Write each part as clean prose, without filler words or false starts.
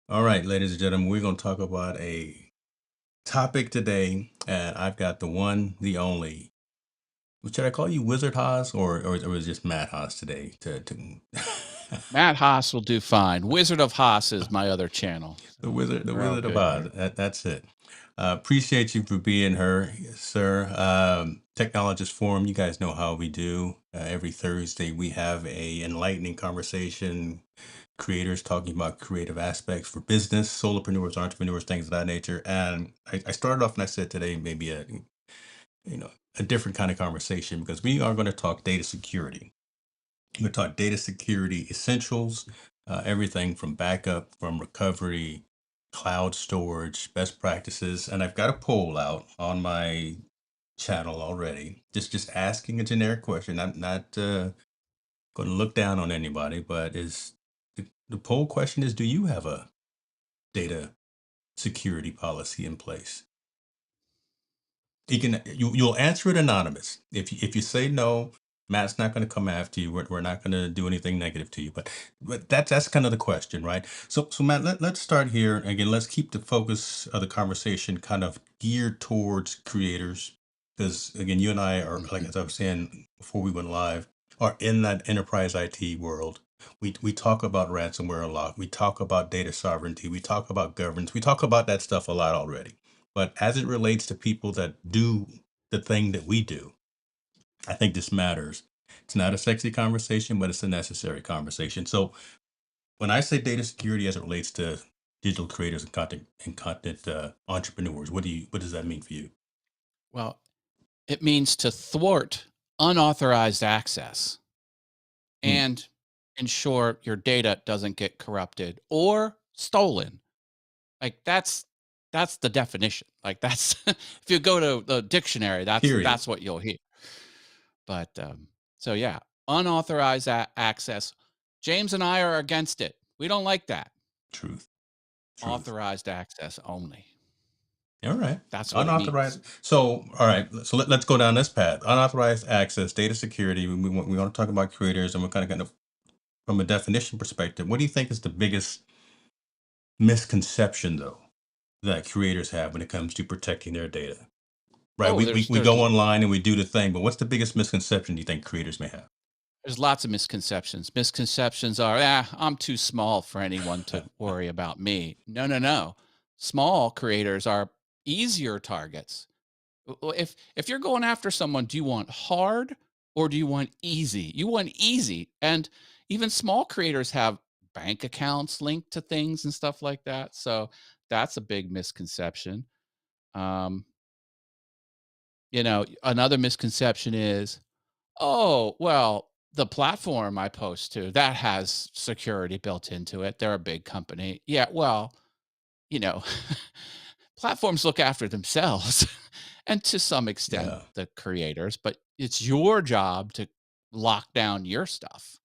All right, ladies and gentlemen, we're going to talk about a topic today, and I've got the one, the only. Should I call you Wizard Haas, or is it just Matt Haas today? Matt Haas will do fine. Wizard of Haas is my other channel. The So Wizard, the we're all Wizard of good Oz. here. That's it. Appreciate you for being here, sir. Technologist Forum. You guys know how we do. Every Thursday we have a enlightening conversation. Creators talking about creative aspects for business, solopreneurs, entrepreneurs, things of that nature. And I started off and I said today maybe you know a different kind of conversation because we are going to talk data security. We're going to talk data security essentials, everything from backup, from recovery, cloud storage, best practices. And I've got a poll out on my channel already. Just asking a generic question. I'm not going to look down on anybody, but is the poll question is: do you have a data security policy in place? You'll answer it anonymous. If you say no, Matt's not going to come after you. We're not going to do anything negative to you. But that's kind of the question, right? So Matt, let's start here again. Let's keep the focus of the conversation kind of geared towards creators, because again, you and I are, like Mhm. as I was saying before we went live, are in that enterprise IT world. We talk about ransomware a lot. We talk about data sovereignty. We talk about governance. We talk about that stuff a lot already. But as it relates to people that do the thing that we do, I think this matters. It's not a sexy conversation, but it's a necessary conversation. So when I say data security as it relates to digital creators and content entrepreneurs, what does that mean for you? Well, it means to thwart unauthorized access Hmm, and ensure your data doesn't get corrupted or stolen. Like that's the definition. Like that's if you go to the dictionary, period. that's what you'll hear. But so yeah, unauthorized access. James and I are against it. We don't like that. Truth. Truth. Authorized access only. All right. That's what it means. Unauthorized. So, all right. So let's go down this path. Unauthorized access, data security. We want to talk about creators, and we're kind of from a definition perspective. What do you think is the biggest misconception though that creators have when it comes to protecting their data? Right. Oh, We go online and we do the thing, but what's the biggest misconception you think creators may have? there's lots of misconceptions. Misconceptions are, I'm too small for anyone to worry about me. No, no, no. Small creators are easier targets. If you're going after someone, do you want hard or do you want easy? You want easy. And even small creators have bank accounts linked to things and stuff like that. So that's a big misconception. Um, another misconception is, oh, well, the platform I post to, that has security built into it. They're a big company. Yeah, well, you know, platforms look after themselves and to some extent Yeah. the creators, but it's your job to lock down your stuff.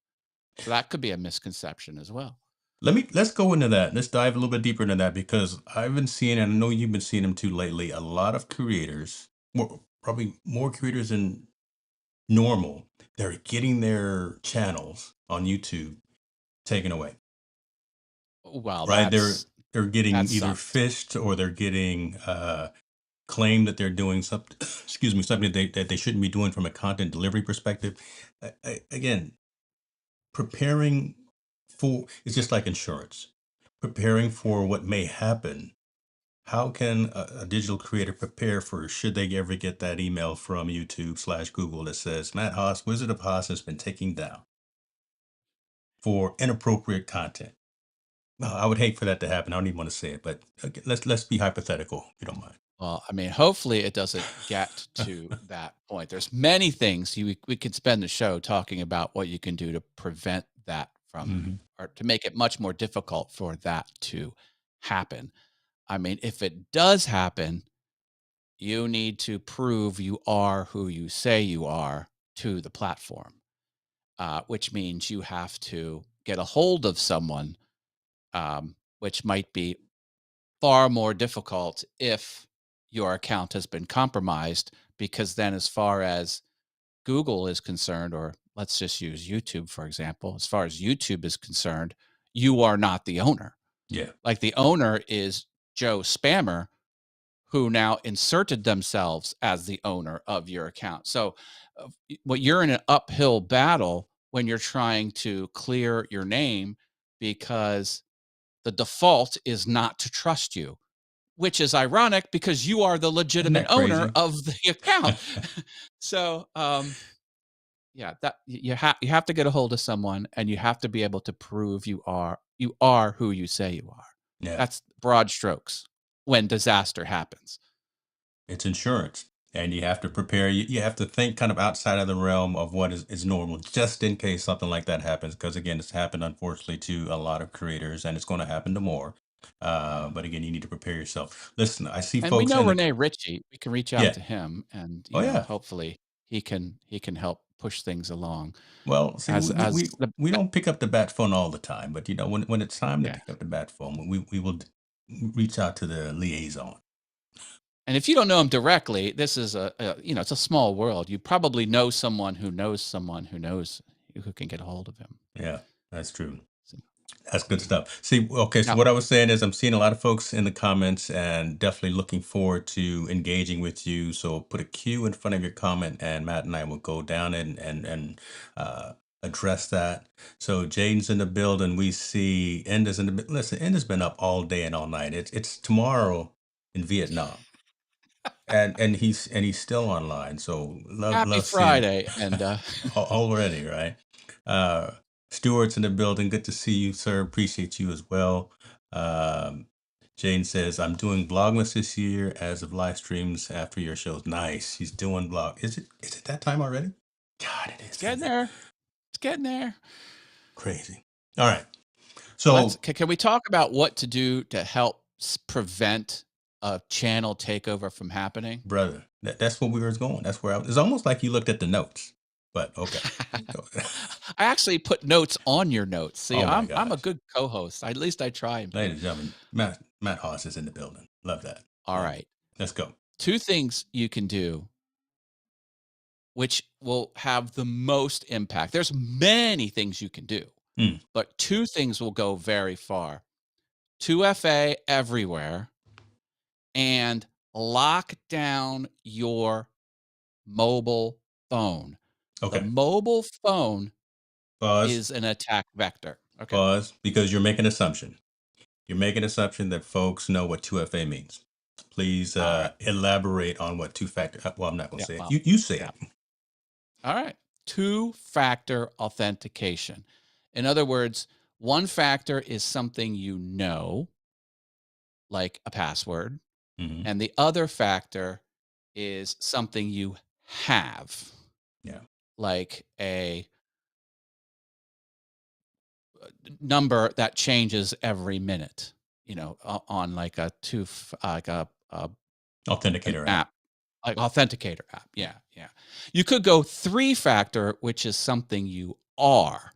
So that could be a misconception as well. Let's go into that. Let's dive a little bit deeper into that because I've been seeing, and I know you've been seeing them too lately, a lot of creators, probably more creators than normal, they're getting their channels on YouTube taken away. Well, Right? They're that getting either sucks. fished or they're getting claim that they're doing something excuse me, something that they shouldn't be doing from a content delivery perspective. Again, preparing for it's just like insurance. Preparing for what may happen. How can a digital creator prepare for should they ever get that email from YouTube/Google that says Matt Haas, Wizard of Haas has been taken down for inappropriate content? I would hate for that to happen. I don't even want to say it, but okay, let's be hypothetical, if you don't mind. Well, I mean, hopefully it doesn't get to that point. There's many things we could spend the show talking about what you can do to prevent that from Mhm. or to make it much more difficult for that to happen. I mean, if it does happen, you need to prove you are who you say you are to the platform, which means you have to get a hold of someone, which might be far more difficult if your account has been compromised, because then, as far as Google is concerned, or let's just use YouTube, for example, as far as YouTube is concerned, you are not the owner. Yeah. Like the owner is Joe Spammer, who now inserted themselves as the owner of your account. So, what you're in an uphill battle when you're trying to clear your name because the default is not to trust you, which is ironic because you are the Isn't legitimate that owner crazy? of the account. So, yeah, that you have to get a hold of someone, and you have to be able to prove you are who you say you are. Yeah. That's broad strokes when disaster happens. It's insurance. And you have to prepare. You have to think kind of outside of the realm of what is normal, just in case something like that happens. Because again, it's happened unfortunately to a lot of creators, and it's going to happen to more. But again, you need to prepare yourself. Listen, I see And we folks know in the Rene Ritchie. We can reach out yeah. to him, and Oh yeah. hopefully he can help push things along. Well, see, As the we don't pick up the bat phone all the time, but when it's time to Yeah. pick up the bat phone, we will reach out to the liaison. And if you don't know him directly, this is it's a small world. You probably know someone who knows someone who knows who can get a hold of him. Yeah, that's true. So, That's good stuff. See, okay, so now, what I was saying is I'm seeing a lot of folks in the comments and definitely looking forward to engaging with you. So put a Q in front of your comment and Matt and I will go down and address that. So Jaden's in the building. We see Enda's in the listen, Enda's been up all day and all night. It's tomorrow in Vietnam. And he's still online. So happy love seeing Friday, and already, right? Uh, Stewart's in the building. Good to see you, sir. Appreciate you as well. Um, Jane says, I'm doing Vlogmas this year as of live streams after your shows. Nice. He's doing vlog. Is it that time already? God, it it's is, getting isn't it? there. It's getting there. Crazy. All right. Let's So, can we talk about what to do to help prevent a channel takeover from happening? brother, that's where we were going. That's where it's almost like you looked at the notes, but okay. I actually put notes on your notes. See, Oh my I'm a gosh. good co-host. At least I try and be. Ladies and gentlemen, Matt Haas is in the building. Love that. All Love it. right. Let's go. Two things you can do which will have the most impact. There's many things you can do, Mm, but two things will go very far. 2FA everywhere and lock down your mobile phone. The okay. mobile phone Pause. is an attack vector. Okay. Pause. Because you're making an assumption. You're making an assumption that folks know what 2FA means. Please All right. elaborate on what two factor. Well, I'm not going to Yeah. say it. Well, You say yeah. it. All right. Two-factor authentication. In other words, one factor is something you know, like a password, Hmm. and the other factor is something you have, Yeah. like a number that changes every minute, on like a like an Authenticator app. app, like authenticator app. Yeah, yeah. You could go three-factor, which is something you are,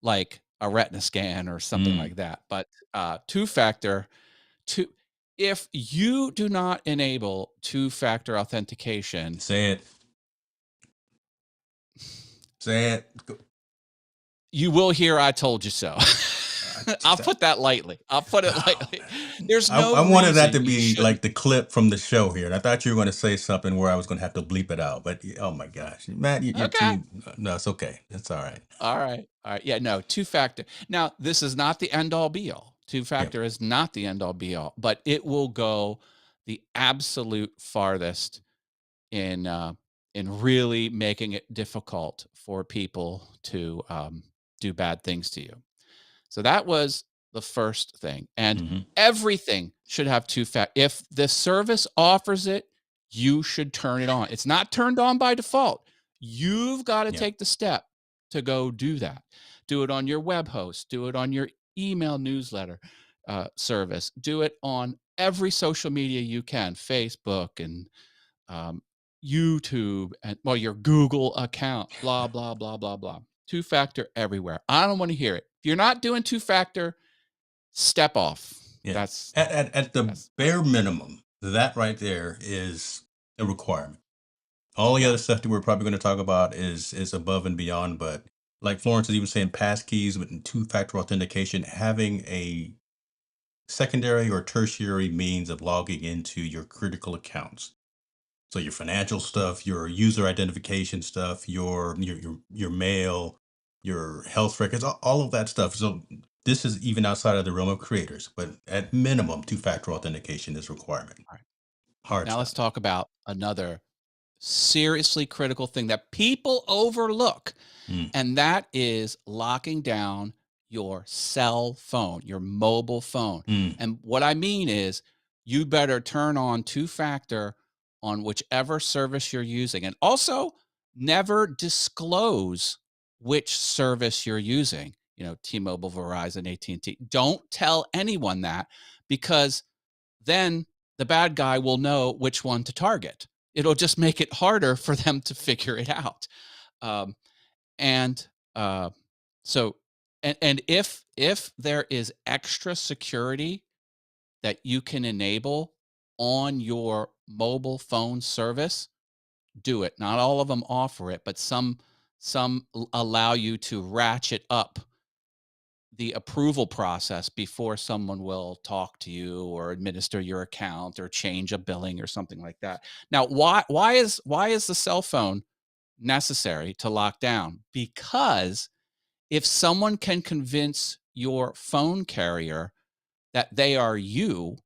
like a retina scan or something Mm, like that. But two-factor, two if you do not enable two-factor authentication, say it. Say it. you will hear "I told you so." I'll Just, put that lightly. I'll put it oh lightly. man. There's I no wanted that to reason you be shouldn't. like the clip from the show here, and I thought you were going to say something where I was going to have to bleep it out. But oh my gosh, Matt, you're Okay. too. No, it's okay. It's all right. All right. All right. Yeah, no, two-factor. Now, this is not the end all be all. Yep. Two-factor is not the end all be all, but it will go the absolute farthest in really making it difficult for people to do bad things to you. So that was the first thing. And Hmm. everything should have two-factor. If the service offers it, you should turn it on. It's not turned on by default. You've got to Yeah. take the step to go do that. Do it on your web host, do it on your email newsletter service, do it on every social media you can, Facebook and um, YouTube, and well, your Google account, blah, blah, blah, blah, blah. Two-factor everywhere. I don't want to hear it. If you're not doing two-factor, step off. Yeah. That's At the that's bare minimum, that right there is a requirement. All the yeah. other stuff that we're probably going to talk about is above and beyond. But like Florence is even saying, passkeys with two-factor authentication, having secondary or tertiary means of logging into your critical accounts. So your financial stuff, your user identification stuff, your mail, your health records, all of that stuff. So this is even outside of the realm of creators, but at minimum, two-factor authentication is a requirement. All right. Hard Now let's stop. talk about another seriously critical thing that people overlook, Mm, and that is locking down your cell phone, your mobile phone. mm, And what I mean is you better turn on two factor on whichever service you're using. And also never disclose which service you're using. You know, T-Mobile, Verizon, AT&T. Don't tell anyone that, because then the bad guy will know which one to target. It'll just make it harder for them to figure it out. Um, and uh, so, and if there is extra security that you can enable on your mobile phone service, do it. Not all of them offer it, but some allow you to ratchet up the approval process before someone will talk to you or administer your account or change a billing or something like that. Now, why is the cell phone necessary to lock down? Because if someone can convince your phone carrier that they are you,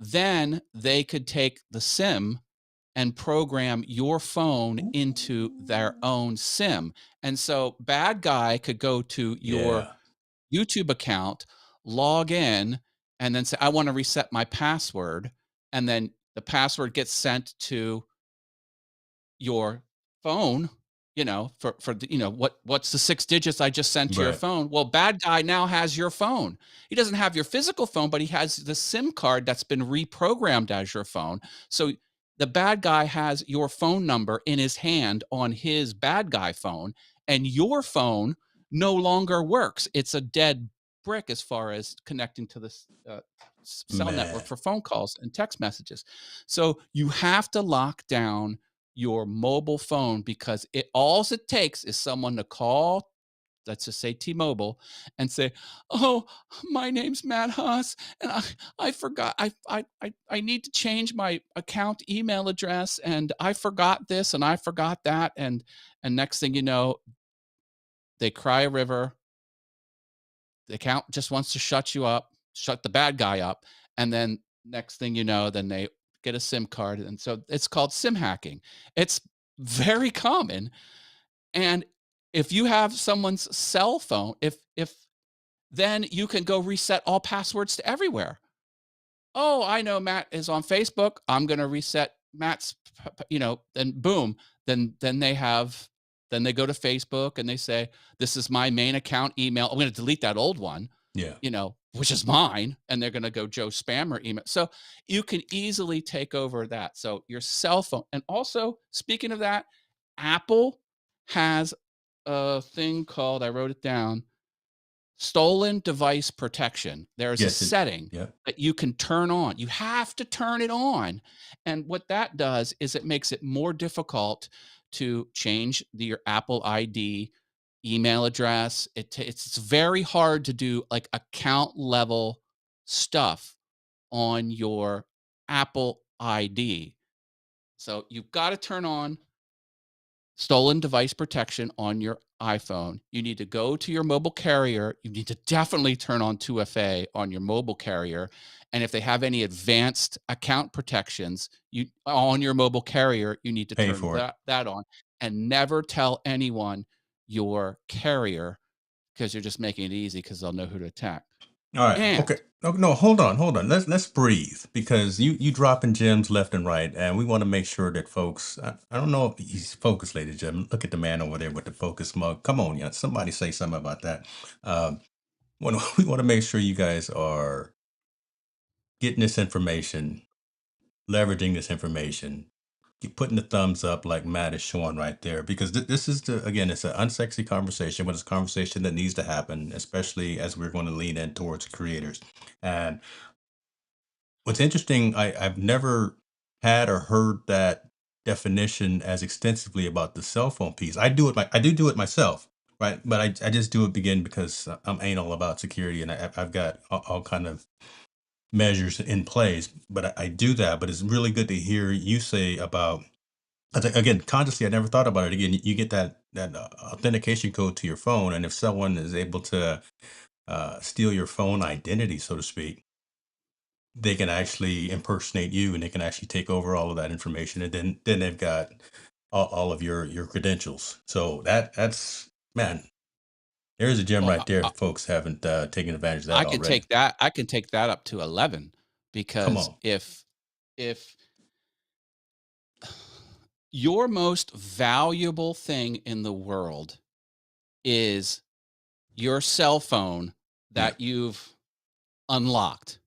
then they could take the SIM and program your phone into their own SIM. And so bad guy could go to your yeah. YouTube account, log in, and then say, I want to reset my password. And then the password gets sent to your phone, for the, what's the six digits I just sent to your Right. phone? Well, bad guy now has your phone. He doesn't have your physical phone, but he has the SIM card that's been reprogrammed as your phone. So the bad guy has your phone number in his hand on his bad guy phone, and your phone no longer works. It's a dead brick as far as connecting to the cell network Man. for phone calls and text messages. So you have to lock down your mobile phone, because it takes is someone to call, let's just say T-Mobile, and say, "Oh, my name's Matt Haas, and I forgot I need to change my account email address, and I forgot this and I forgot that," and next thing you know, they cry a river. The account just wants to shut you up, shut the bad guy up, and then next thing you know, then they get a SIM card, and so it's called SIM hacking. It's very common, and if you have someone's cell phone, if then you can go reset all passwords to everywhere. Oh, I know Matt is on Facebook. I'm going to reset Matt's, then boom, then they go to Facebook and they say, this is my main account email. I'm going to delete that old one, Yeah. which is mine. And they're going to go Joe Spammer email. So you can easily take over that. So your cell phone. And also, speaking of that, Apple has a thing called, I wrote it down, stolen device protection. There is a Yes. setting Yeah. that you can turn on. You have to turn it on. And what that does is it makes it more difficult to change your Apple ID email address. It's very hard to do like account level stuff on your Apple ID. So you've got to turn on stolen device protection on your iPhone. You need to go to your mobile carrier. You need to definitely turn on 2FA on your mobile carrier. And if they have any advanced account protections you on your mobile carrier, you need to Pay turn for it. that on, and never tell anyone your carrier, because you're just making it easy because they'll know who to attack. All right. And Okay. No, no, hold on, hold on. Let's breathe, because you dropping gems left and right, and we want to make sure that folks. I don't know if he's focused, ladies and gentlemen. Look at the man over there with the focus mug. Come on, yeah. Somebody say something about that. Um, we want to make sure you guys are getting this information, leveraging this information, keep putting the thumbs up like Matt is showing right there, because this is again, it's an unsexy conversation, but it's a conversation that needs to happen, especially as we're going to lean in towards creators. And what's interesting, I've never had or heard that definition as extensively about the cell phone piece. I do it, I do it myself. right? But I just do it again because I'm anal about security, and I've got all kind of measures in place. But I do that. But it's really good to hear you say about. I think, again, consciously, I never thought about it. Again, you get that authentication code to your phone, and if someone is able to steal your phone identity, so to speak, they can actually impersonate you, and they can actually take over all of that information, and then they've got all of your credentials. So that's, man, there's a gem Well, right there. If folks haven't taken advantage of that already. I can take that up to 11 Come because on. if your most valuable thing in the world is your cell phone Yeah. that you've unlocked.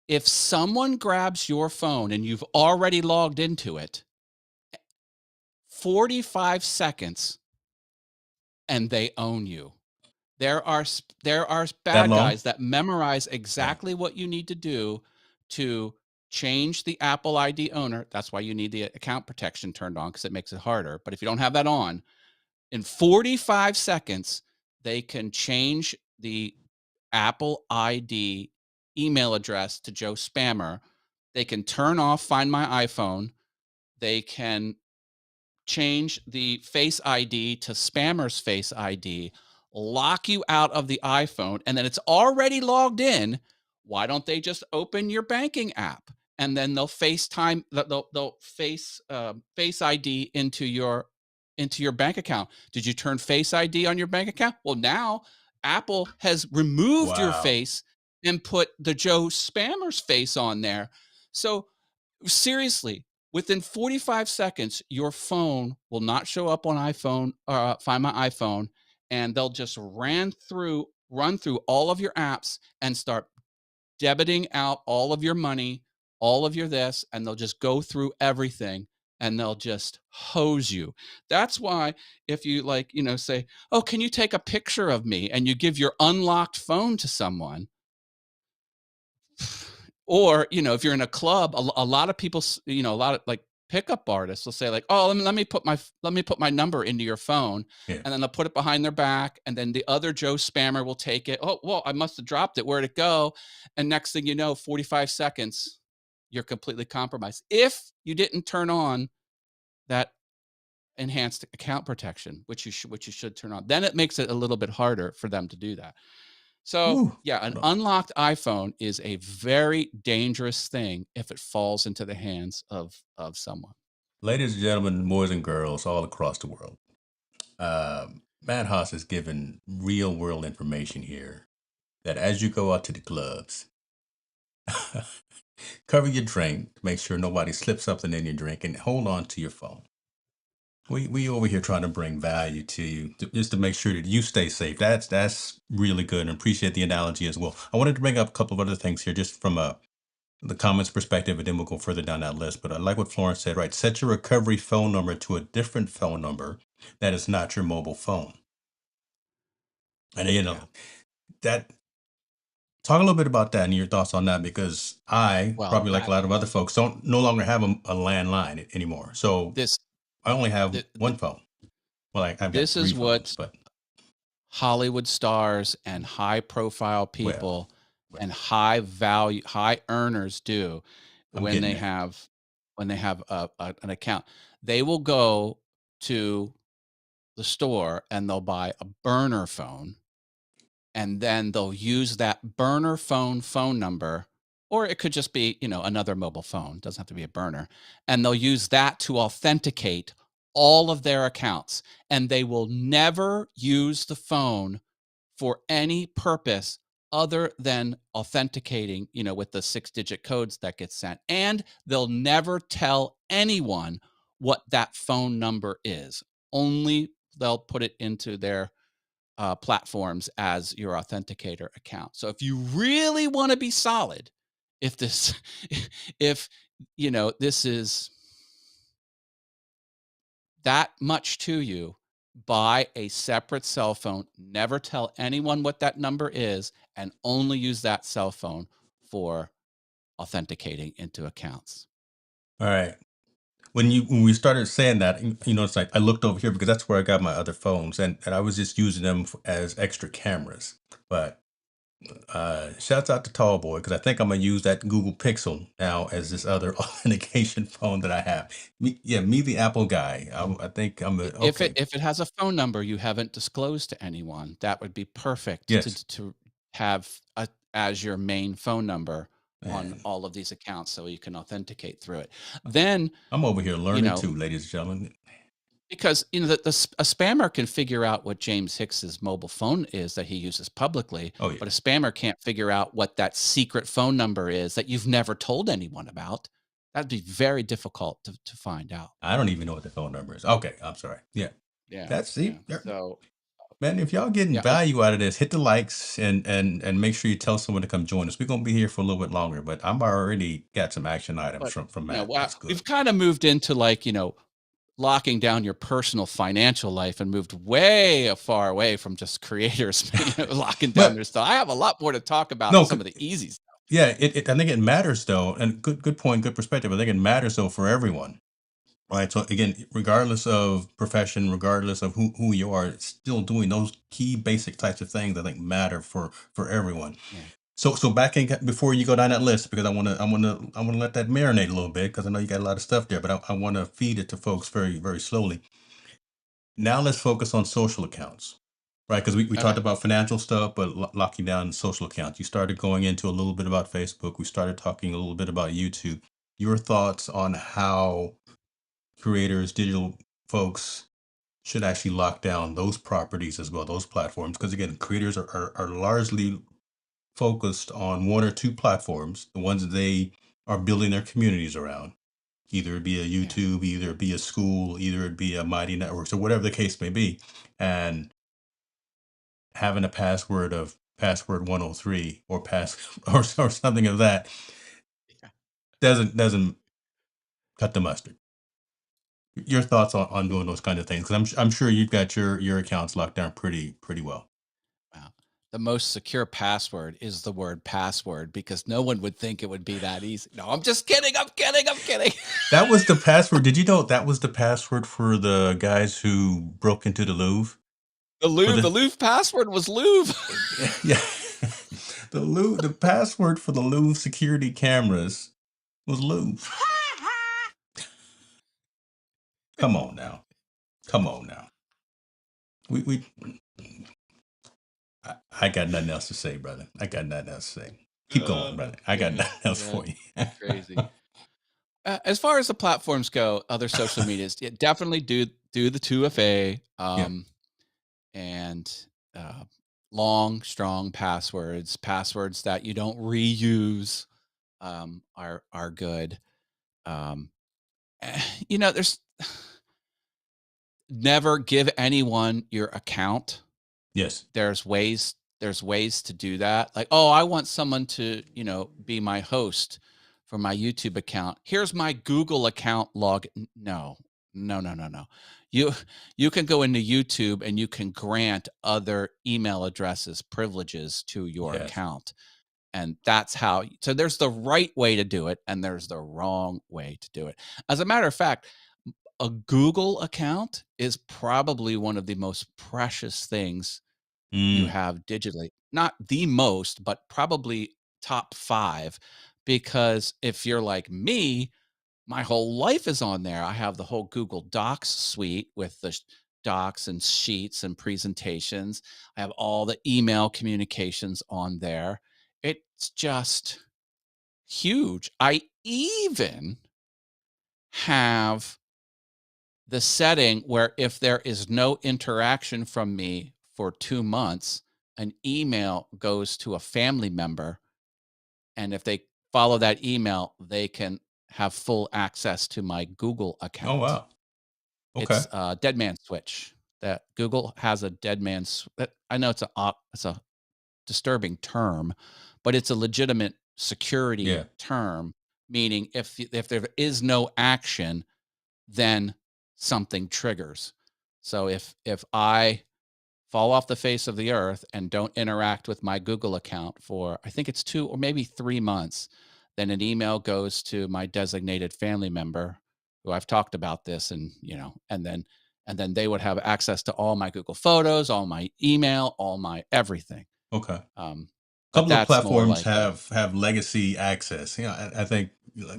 If someone grabs your phone and you've already logged into it, 45 seconds and they own you. There are That bad long? guys that memorize Yeah. exactly what you need to do to change the Apple ID owner. That's why you need the account protection turned on because it makes it harder. But if you don't have that on, in 45 seconds, they can change the Apple ID email address to Joe Spammer. They can turn off Find My iPhone. They can change the Face ID to Spammer's Face ID, lock you out of the iPhone, and then it's already logged in. Why don't they just open your banking app and then they'll FaceTime, they'll Face ID into your bank account. Did you turn Face ID on your bank account? Well, now Apple has removed your Wow. face and put the Joe Spammer's face on there. So seriously, within 45 seconds, your phone will not show up on iPhone, Find My iPhone, and they'll just run through all of your apps and start debiting out all of your money, all of your this, and they'll just go through everything and they'll just hose you. That's why if you like, say, "Oh, can you take a picture of me?" and you give your unlocked phone to someone, or if you're in a club, a lot of people, a lot of like pickup artists will say like, "Oh, let me put my number into your phone," Yeah. and then they'll put it behind their back, and then the other Joe Spammer will take it. "Oh, well, I must have dropped it. Where'd it go?" And next thing you know, 45 seconds, you're completely compromised if you didn't turn on that enhanced account protection, which you should turn on. Then it makes it a little bit harder for them to do that. So, Woo. yeah, an unlocked iPhone is a very dangerous thing if it falls into the hands of someone. Ladies and gentlemen, boys and girls all across the world, Matt Haas is giving real world information here that as you go out to the clubs, cover your drink, make sure nobody slips something in your drink, and hold on to your phone. We over here trying to bring value to you just to make sure that you stay safe. That's really good, and appreciate the analogy as well. I wanted to bring up a couple of other things here, just from the comments perspective, and then we'll go further down that list. But I like what Florence said, right? Set your recovery phone number to a different phone number that is not your mobile phone. And Yeah. that, talk a little bit about that and your thoughts on that, because I Well, probably like a that lot of other folks don't no longer have a landline anymore. So this I only have th- th- one phone. Well, I've got this three is phones, what but Hollywood stars and high profile well, people well, and high value high earners do I'm when getting they there. have an account. They will go to the store and they'll buy a burner phone, and then they'll use that burner phone number, or it could just be, another mobile phone, doesn't have to be a burner, and they'll use that to authenticate all of their accounts, and they will never use the phone for any purpose other than authenticating, with the 6-digit codes that get sent, and they'll never tell anyone what that phone number is. Only they'll put it into their platforms as your authenticator account. So if you really want to be solid, if this, if this is that much to you, buy a separate cell phone. Never tell anyone what that number is, and only use that cell phone for authenticating into accounts. All right. when we started saying that, it's like I looked over here because that's where I got my other phones, and I was just using them as extra cameras. But shouts out to Tall Boy because I think I'm gonna use that Google Pixel now as this other authentication phone that I have. Me, the Apple guy. I think I'm okay. If it has a phone number you haven't disclosed to anyone, that would be perfect Yes, to have as your main phone number on man. all of these accounts so you can authenticate through it. Then, I'm over here you learning know, too, ladies and gentlemen. because a spammer can figure out what James Hicks's mobile phone is that he uses publicly, Oh yeah, but a spammer can't figure out what that secret phone number is that you've never told anyone about. That'd be very difficult to find out. I don't even know what the phone number is. Okay, I'm sorry. Yeah, Yeah, that's yeah. see. So, Man, if y'all getting yeah, value out of this, hit the likes and make sure you tell someone to come join us. We're gonna be here for a little bit longer, but I'm already got some action items but, from Matt. That's we've good. kinda moved into, like, locking down your personal financial life and moved way far away from just creators, locking down But their stuff. I have a lot more to talk about no, some of the easy stuff. yeah, I think it matters though, and good point, good perspective. I think it matters though for everyone, right? So again, regardless of profession, regardless of who you are, still doing those key basic types of things I think matter for everyone. Yeah. So back in before you go down that list, because I wanna let that marinate a little bit because I know you got a lot of stuff there, but I want to feed it to folks very very slowly. Now let's focus on social accounts, right? Because we talked Okay. about financial stuff, but locking down social accounts. You started going into a little bit about Facebook. We started talking a little bit about YouTube. Your thoughts on how creators, digital folks should actually lock down those properties as well, those platforms. Because again, creators are largely focused on one or two platforms, the ones that they are building their communities around. Either it be a Yeah. YouTube, either it be a school, either it be a Mighty Networks, or whatever the case may be. And having a password of password 103 or pass or something of that Yeah. doesn't cut the mustard. Your thoughts on doing those kind of things? Because I'm sure you've got your accounts locked down pretty well. Wow. The most secure password is the word password because no one would think it would be that easy. No, I'm just kidding. I'm kidding. I'm kidding. That was the password. Did you know that was the password for the guys who broke into the Louvre? For The the Louvre password was Louvre. yeah, the password for the Louvre security cameras was Louvre. Come on now, come on now. We I got nothing else to say, brother. I got nothing else to say. Keep going, brother. I got Yeah, nothing else yeah, for you. crazy. As far as the platforms go, other social medias, yeah, definitely do the 2FA, Yeah. and uh, long, strong passwords that you don't reuse, are good. Um, there's never give anyone your account. Yes. There's ways to do that. Like, "Oh, I want someone to, be my host for my YouTube account. Here's my Google account log." No. No, no, no, no. You you can go into YouTube and you can grant other email addresses privileges to your Yes. account, and that's how so there's the right way to do it, and there's the wrong way to do it. As a matter of fact, a Google account is probably one of the most precious things you Mm, have digitally. Not the most, but probably top 5, because if you're like me, my whole life is on there. I have the whole Google Docs suite with the docs and sheets and presentations. I have all the email communications on there. It's just huge. I even have the setting where if there is no interaction from me for 2 months, an email goes to a family member, and if they follow that email, they can have full access to my Google oh account. wow. Okay. It's a dead man switch that Google has a dead man I know it's a disturbing term, but it's a legitimate Yeah. security term, meaning if there is no action, then something triggers. So if I fall off the face of the earth and don't interact with my Google account for I think it's 2 or maybe 3 months, then an email goes to my designated family member who I've talked about this, and and then they would have access to all my Google Photos, all my email, all my everything. Okay. Um, but Couple of that's more platforms like a have legacy access. I think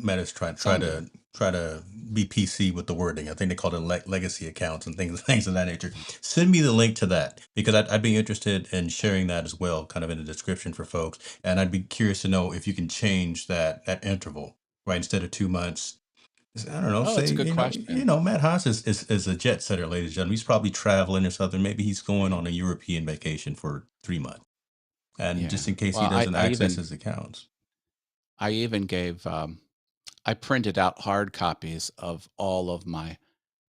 Meta's try some do. to be PC with the wording. I think they call it legacy accounts and things things of that nature. Send me the link to that because I'd be interested in sharing that as well, kind of in the description for folks. And I'd be curious to know if you can change that interval, right? Instead of 2 months, I don't know. Oh, Say it's a good question. Matt Haas is a jet setter, ladies and gentlemen. He's probably traveling or something. Maybe he's going on a European vacation for 3 months, and Yeah. just in case he Well, doesn't access his accounts. I even gave I printed out hard copies of all of my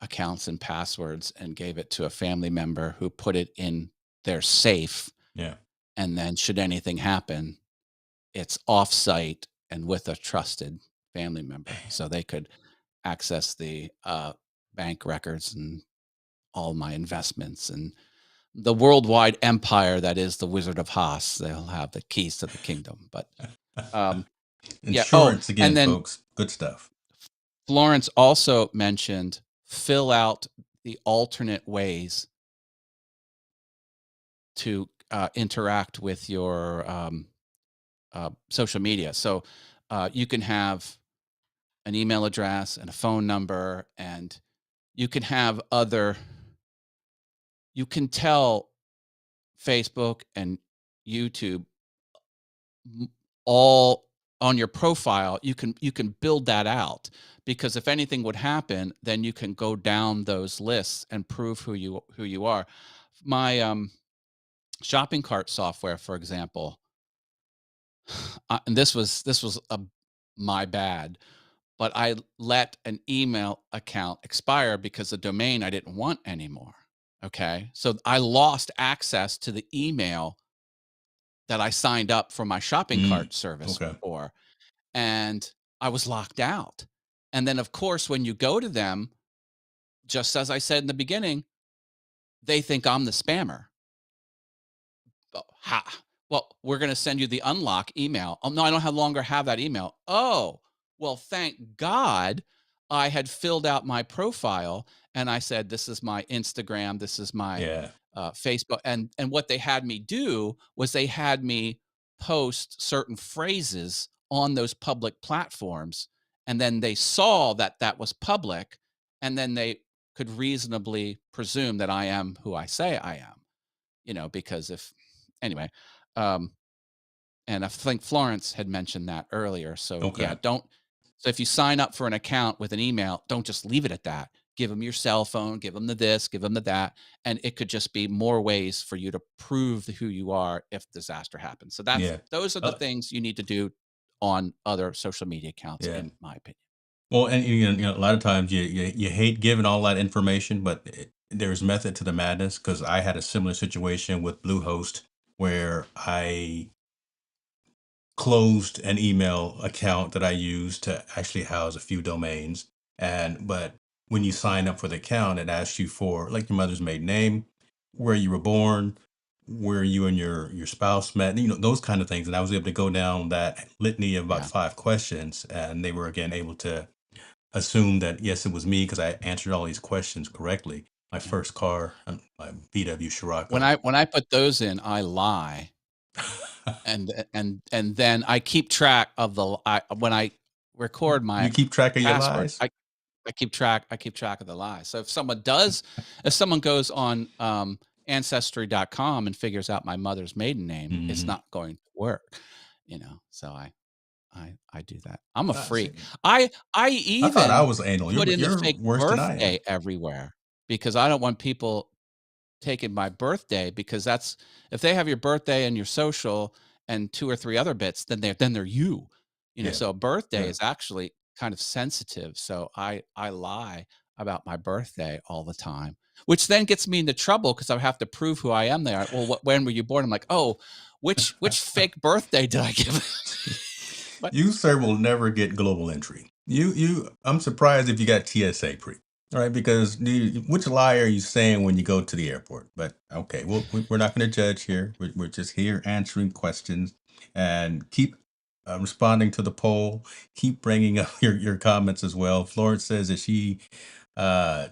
accounts and passwords and gave it to a family member who put it in their safe. Yeah. And then, should anything happen, it's offsite and with a trusted family member, so they could access the bank records and all my investments and the worldwide empire that is the Wizard of Haas. They'll have the keys to the kingdom. But um, yeah. Oh, Insurance and again, then folks. Good stuff. Florence also mentioned fill out the alternate ways to interact with your social media. So you can have an email address and a phone number, and you can have other, you can tell Facebook and YouTube all on your profile. You can build that out, because if anything would happen, then you can go down those lists and prove who you are. My shopping cart software, for example, and this was my bad, but I let an email account expire because the domain I didn't want anymore. Okay. So I lost access to the email that I signed up for my shopping Mm, cart service okay. for, and I was locked out. And then, of course, when you go to them, just as I said in the beginning, they think I'm the spammer. Oh, ha. Well, we're going to send you the unlock email. Oh, no, I don't have longer have that email. Oh, well, thank God I had filled out my profile and I said, this is my Instagram, this is my Yeah. Facebook. And what they had me do was they had me post certain phrases on those public platforms. And then they saw that that was public. And then they could reasonably presume that I am who I say I am, because if anyway, um, and I think Florence had mentioned that earlier. So yeah, Okay. don't. So if you sign up for an account with an email, don't just leave it at that. Give them your cell phone, give them the this, give them the that, and it could just be more ways for you to prove who you are if disaster happens. So Yeah. those are the Uh, things you need to do on other social media accounts, yeah. in my opinion. Well, and a lot of times you hate giving all that information, but there's method to the madness because I had a similar situation with Bluehost where I closed an email account that I used to actually house a few domains. But when you sign up for the account, it asks you for like your mother's maiden name, where you were born, where you and your spouse met, those kind of things. And I was able to go down that litany of about Yeah, 5 questions, and they were again able to assume that yes, it was me because I answered all these questions correctly. My yeah. first car, my VW When Scirocco. I put those in, I lie, and then I keep track of when I record You my keep track of your password. lies? I keep track of the lies. So if someone goes on ancestry.com and figures out my mother's maiden name, it's Hmm. not going to work. So I do that. I'm a freak. See, I I thought I even was anal. put in the You're fake worse than I am. birthday everywhere because I don't want people taking my birthday, because that's, if they have your birthday and your social and two or three other bits, then they're you. Yeah, So a birthday yeah, is actually kind of sensitive. So I lie about my birthday all the time, which then gets me into trouble because I have to prove who I am there. Well, when were you born? I'm like, oh, which fake birthday did I give? But you sir will never get global entry. I'm surprised if you got TSA pre. All right, because which lie are you saying when you go to the airport? But okay, we're not going to judge here. We're just here answering questions and keep responding to the poll. Keep bringing up your comments as well. Florence says that she uh,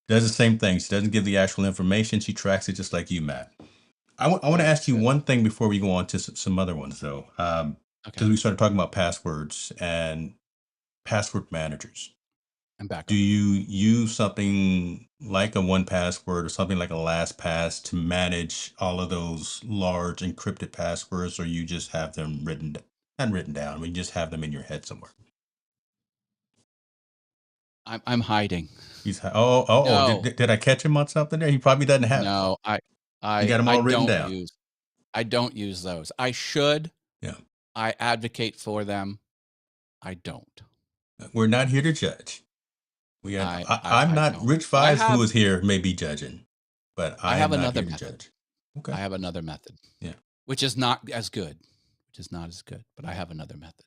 does the same thing. She doesn't give the actual information. She tracks it just like you, Matt. I want to Good, ask you good. one thing before we go on to some other ones, though, Okay. because we started talking about passwords and password managers. And Do backup. you use something like a one password or something like a LastPass to manage all of those large encrypted passwords, or you just have them and written down? We just have them in your head somewhere. I'm hiding. Did, No, did I catch him on something there? He probably doesn't have them. no, You got them I all written don't down. use I don't use those. I should. Yeah. I advocate for them. I don't. We're not here to judge. I'm I not don't. Rich But Fives, who is here, may be judging, but I I have am not another here to method. judge. Okay. I have another method, Yeah. which is not as good. Which is not as good, but I have another method.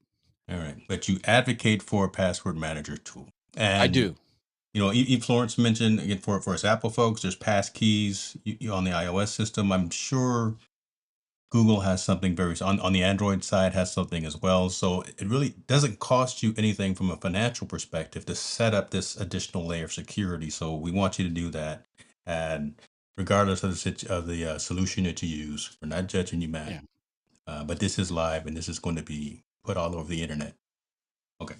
All right. But you advocate for a password manager tool. I And do. Florence mentioned again for us Apple folks, there's passkeys on the iOS system. I'm sure Google has something very on the Android side has something as well. So it really doesn't cost you anything from a financial perspective to set up this additional layer of security. So we want you to do that. And regardless of the solution that you use, we're not judging you, Matt. Yeah. But this is live and this is going to be put all over the internet. Okay.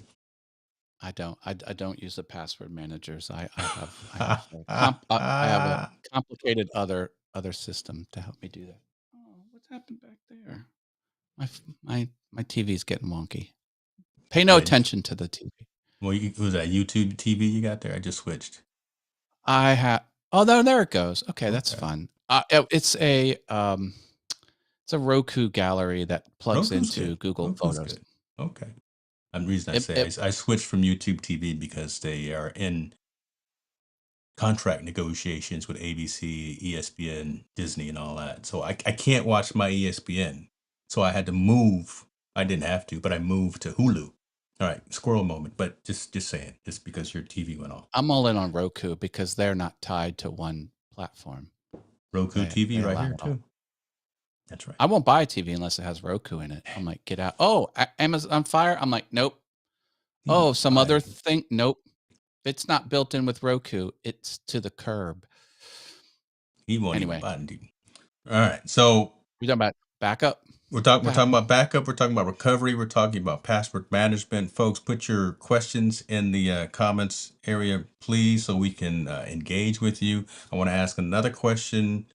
I don't. I don't use the password managers. I have a complicated other system to help me do that. Oh, what's happened back there? My TV's getting wonky. Pay no That attention to the TV. well, was that YouTube TV you got there? I just switched. I have. Oh, there it goes. Okay, that's Okay. fun. It's a Roku gallery that plugs Roku's into good. Google Roku's Photos. good. Okay. And the reason I It, say it, I switched from YouTube TV because they are in contract negotiations with ABC, ESPN, Disney, and all that. So I can't watch my ESPN. So I had to move. I didn't have to, but I moved to Hulu. All right, squirrel moment. But just saying, just because your TV went off. I'm all in on Roku because they're not tied to one platform. Roku TV They right allow here it all. too. That's right. I won't buy a TV unless it has Roku in it. I'm like, get out. Oh, Amazon Fire. I'm like, nope. He Oh, won't some buy other it. thing. Nope. It's not built in with Roku. It's to the curb. He won't even Anyway, buy it. All right. So we talking about backup. we're talking about backup. We're talking about recovery. We're talking about password management. Folks, put your questions in the comments area, please, so we can engage with you. I want to ask another question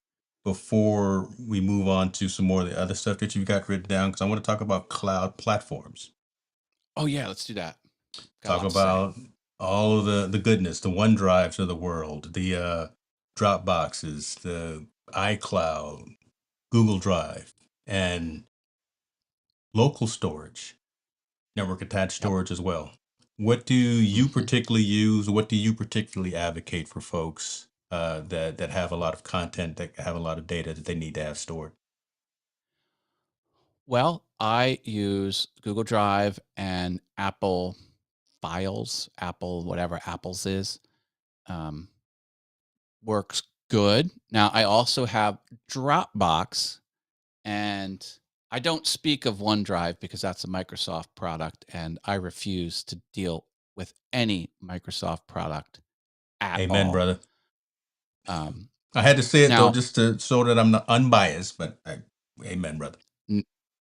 before we move on to some more of the other stuff that you've got written down, because I want to talk about cloud platforms. Oh yeah, let's do that. Got a Talk lot to say. about all of the goodness, the OneDrives of the world, the Dropboxes, the iCloud, Google Drive, and local storage, network attached Yep. storage as well. What do you Mhm. particularly use? What do you particularly advocate for folks that have a lot of content, that have a lot of data that they need to have stored? Well, I use Google Drive and Apple Files, Apple, whatever Apple's is. Um, Works good. Now, I also have Dropbox, and I don't speak of OneDrive because that's a Microsoft product, and I refuse to deal with any Microsoft product at Amen, all. brother. Um, I had to say it though, now, just to so that I'm not unbiased, but amen, brother. n-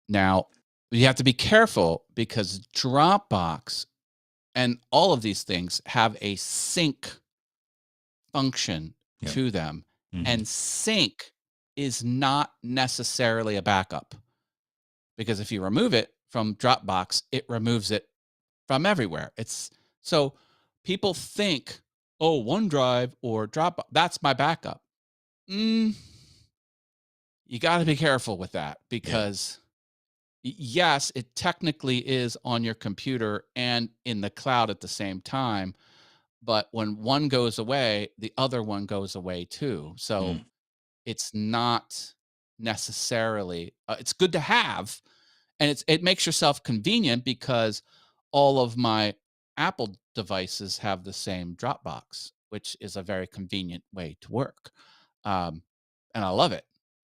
now you have to be careful because Dropbox and all of these things have a sync function Yeah. to them, Mhm. and sync is not necessarily a backup because if you remove it from Dropbox, it removes it from everywhere. It's so people think, oh, OneDrive or Dropbox, that's my backup. Mm, you got to be careful with that because yes, it technically is on your computer and in the cloud at the same time. But when one goes away, the other one goes away too. So Mm. it's not necessarily, it's good to have, and it makes yourself convenient because all of my Apple devices have the same Dropbox, which is a very convenient way to work. And I love it.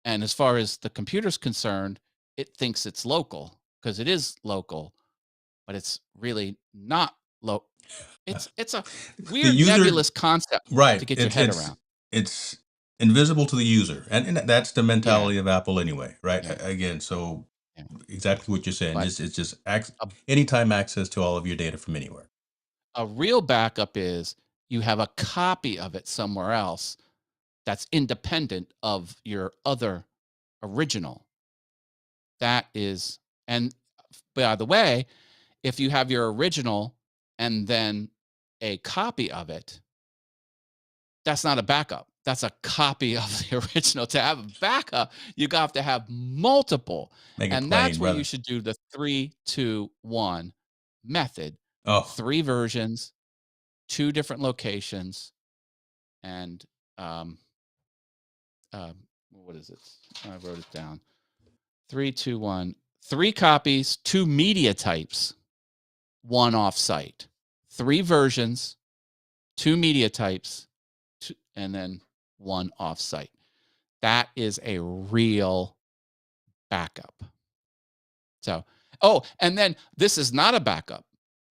And as far as the computer's concerned, it thinks it's local because it is local, but it's really not local. It's a The weird user, nebulous concept to right? get your head around. It's invisible to the user, and that's the Yeah, mentality of Apple anyway, right? yeah, Again, so yeah. exactly what you're saying. But It's just a anytime access to all of your data from anywhere. a real backup is you have a copy of it somewhere else that's independent of your other original. That is, and by the way, if you have your original and then a copy of it, that's not a backup. That's a copy of the original. To have a backup, you have to have multiple. Make it And plain, that's where you brother. should do the 3-2-1 method. Oh, 3 versions, 2 different locations, and um, what is it? I wrote it down. 3-2-1. 3 copies, 2 media types, 1 offsite. 3 versions, 2 media types, and then 1 offsite. That is a real backup. So, oh, and then this is not a backup.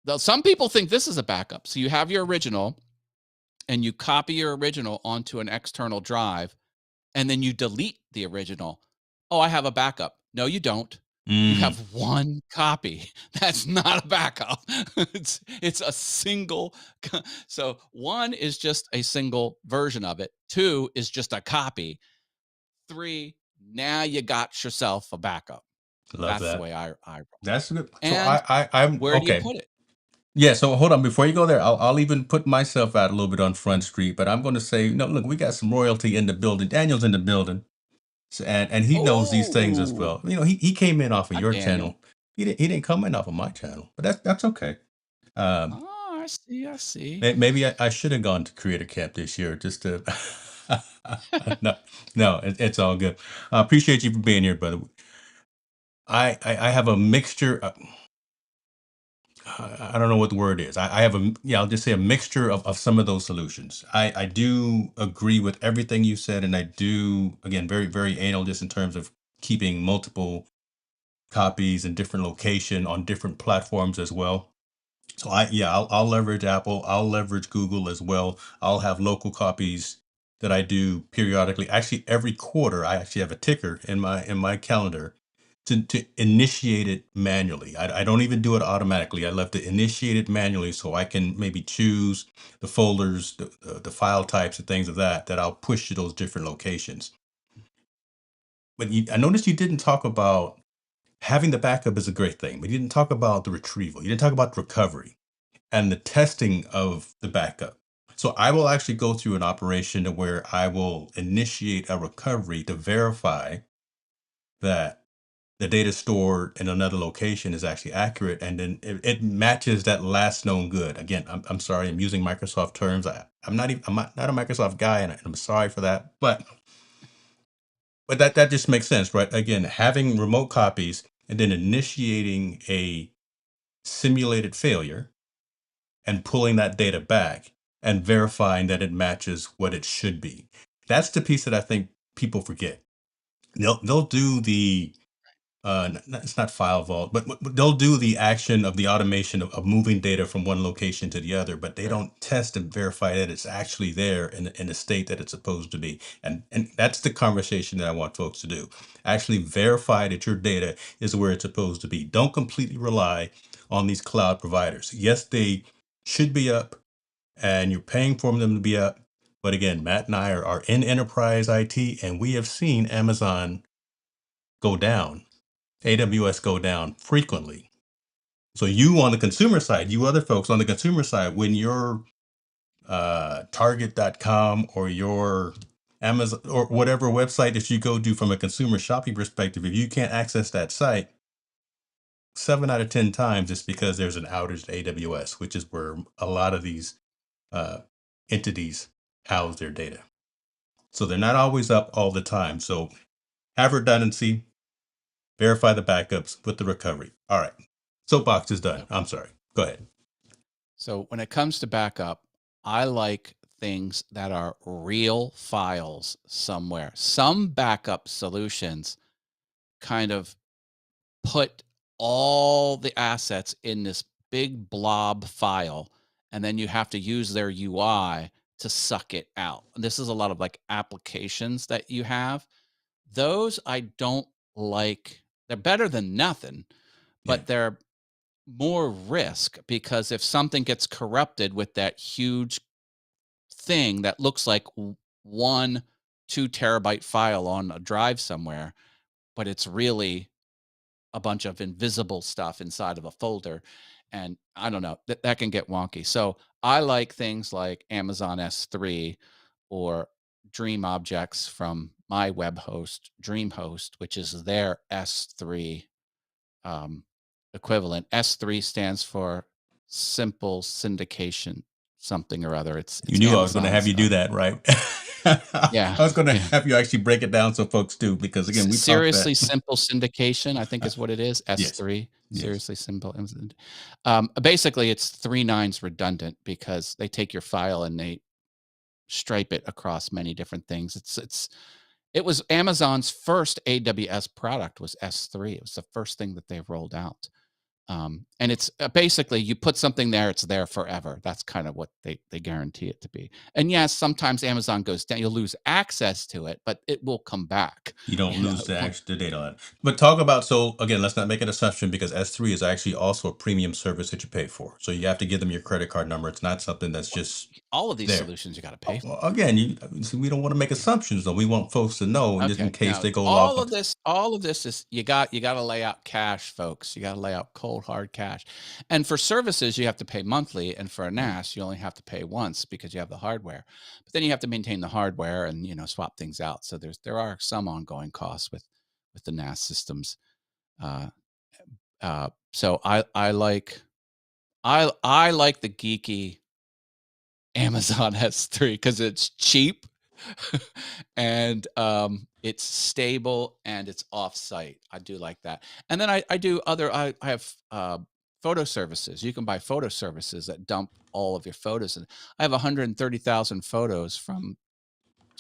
Though some people think this is a backup. So you have your original and you copy your original onto an external drive and then you delete the original. Oh, I have a backup. No, you don't. You mm, have 1 copy. That's not a backup. It's a single so 1 is just a single version of it. 2 is just a copy. 3, now you got yourself a backup. love That's the that. way I roll. That's good. So And I'm where do you okay. put it? Yeah. So hold on, before you go there, I'll even put myself out a little bit on Front Street, but I'm going to say, no, look, we got some royalty in the building. Daniel's in the building, so, and he knows these things as Oh, well. He came in off of not your Daniel. channel. He didn't come in off of my channel, but that's okay. Um, Oh, I see, I see. maybe I should have gone to Creator Camp this year just to. No, no, it's all good. I appreciate you for being here, brother. I have a mixture. I don't know what the word is. I have yeah, I'll just say a mixture of some of those solutions. I do agree with everything you said, and I do, again, very, very anal just in terms of keeping multiple copies in different location on different platforms as well. So yeah, I'll leverage Apple. I'll leverage Google as well. I'll have local copies that I do periodically. Actually, every quarter, I actually have a ticker in my calendar to initiate it manually. I don't even do it automatically. I left it initiated manually so I can maybe choose the folders, the file types, and things of that I'll push to those different locations. But I noticed you didn't talk about having the backup is a great thing, but you didn't talk about the retrieval. You didn't talk about recovery and the testing of the backup. So I will actually go through an operation to where I will initiate a recovery to verify that the data stored in another location is actually accurate, and then it matches that last known good. Again, I'm sorry, I'm using Microsoft terms. I'm not a Microsoft guy, and I'm sorry for that, but that just makes sense, right? Again, having remote copies and then initiating a simulated failure and pulling that data back and verifying that it matches what it should be. That's the piece that I think people forget. They'll do the it's not file vault, but they'll do the action of the automation of moving data from one location to the other, but they Right. don't test and verify that it's actually there in the state that it's supposed to be. And that's the conversation that I want folks to do. Actually verify that your data is where it's supposed to be. Don't completely rely on these cloud providers. Yes, they should be up and you're paying for them to be up. But again, Matt and I are in enterprise IT, and we have seen Amazon go down, AWS go down frequently. So you on the consumer side, you other folks on the consumer side, when your Target.com or your Amazon or whatever website that you go to from a consumer shopping perspective, if you can't access that site, 7 out of 10 times it's because there's an outage to AWS, which is where a lot of these uh, entities house their data. So they're not always up all the time. So have redundancy, verify the backups with the recovery. All right. Soapbox is done. So I'm sorry. Go ahead. so when it comes to backup, I like things that are real files somewhere. Some backup solutions kind of put all the assets in this big blob file, and then you have to use their UI to suck it out. And this is a lot of like applications that you have. Those I don't like. They're better than nothing, Yeah. but they're more risk because if something gets corrupted with that huge thing that looks like 1 2 terabyte file on a drive somewhere, but it's really a bunch of invisible stuff inside of a folder. And I don't know, that can get wonky. So I like things like Amazon S3 or Dream Objects from my web host, DreamHost, which is their S3 um, equivalent. S3 stands for Simple Syndication, something or other. You It's knew I was going to have Amazon's. you do that, right? Yeah, I was going to yeah. have you actually break it down so folks do, because again, we talked that. Seriously Simple Syndication, I think is what it is, Yes. S3, Yes. Seriously Simple. Basically, it's 3 nines redundant because they take your file and they stripe it across many different things. It was Amazon's first AWS product was S3. It was the first thing that they rolled out. And it's basically you put something there, it's there forever. That's kind of what they guarantee it to be. And yes, sometimes Amazon goes down, you'll lose access to it, but it will come back. You don't You know, lose the data on it. But talk about, so again, let's not make an assumption, because S3 is actually also a premium service that you pay for. So you have to give them your credit card number. It's not something that's just all of these there. solutions you got to Oh, pay for. well, again, see, we don't want to make assumptions, though. We want folks to know, and just in Okay. case Now, they go log all on. of this is you got to lay out cash, folks. You got to lay out cold hard cash. And for services, you have to pay monthly, and for a NAS, you only have to pay once because you have the hardware. But then you have to maintain the hardware and swap things out. So there are some ongoing costs with the NAS systems. So I like the geeky Amazon S3 because it's cheap and it's stable and it's off-site. I do like that. And then I do other I have photo services. You can buy photo services that dump all of your photos. And I have 130,000 photos from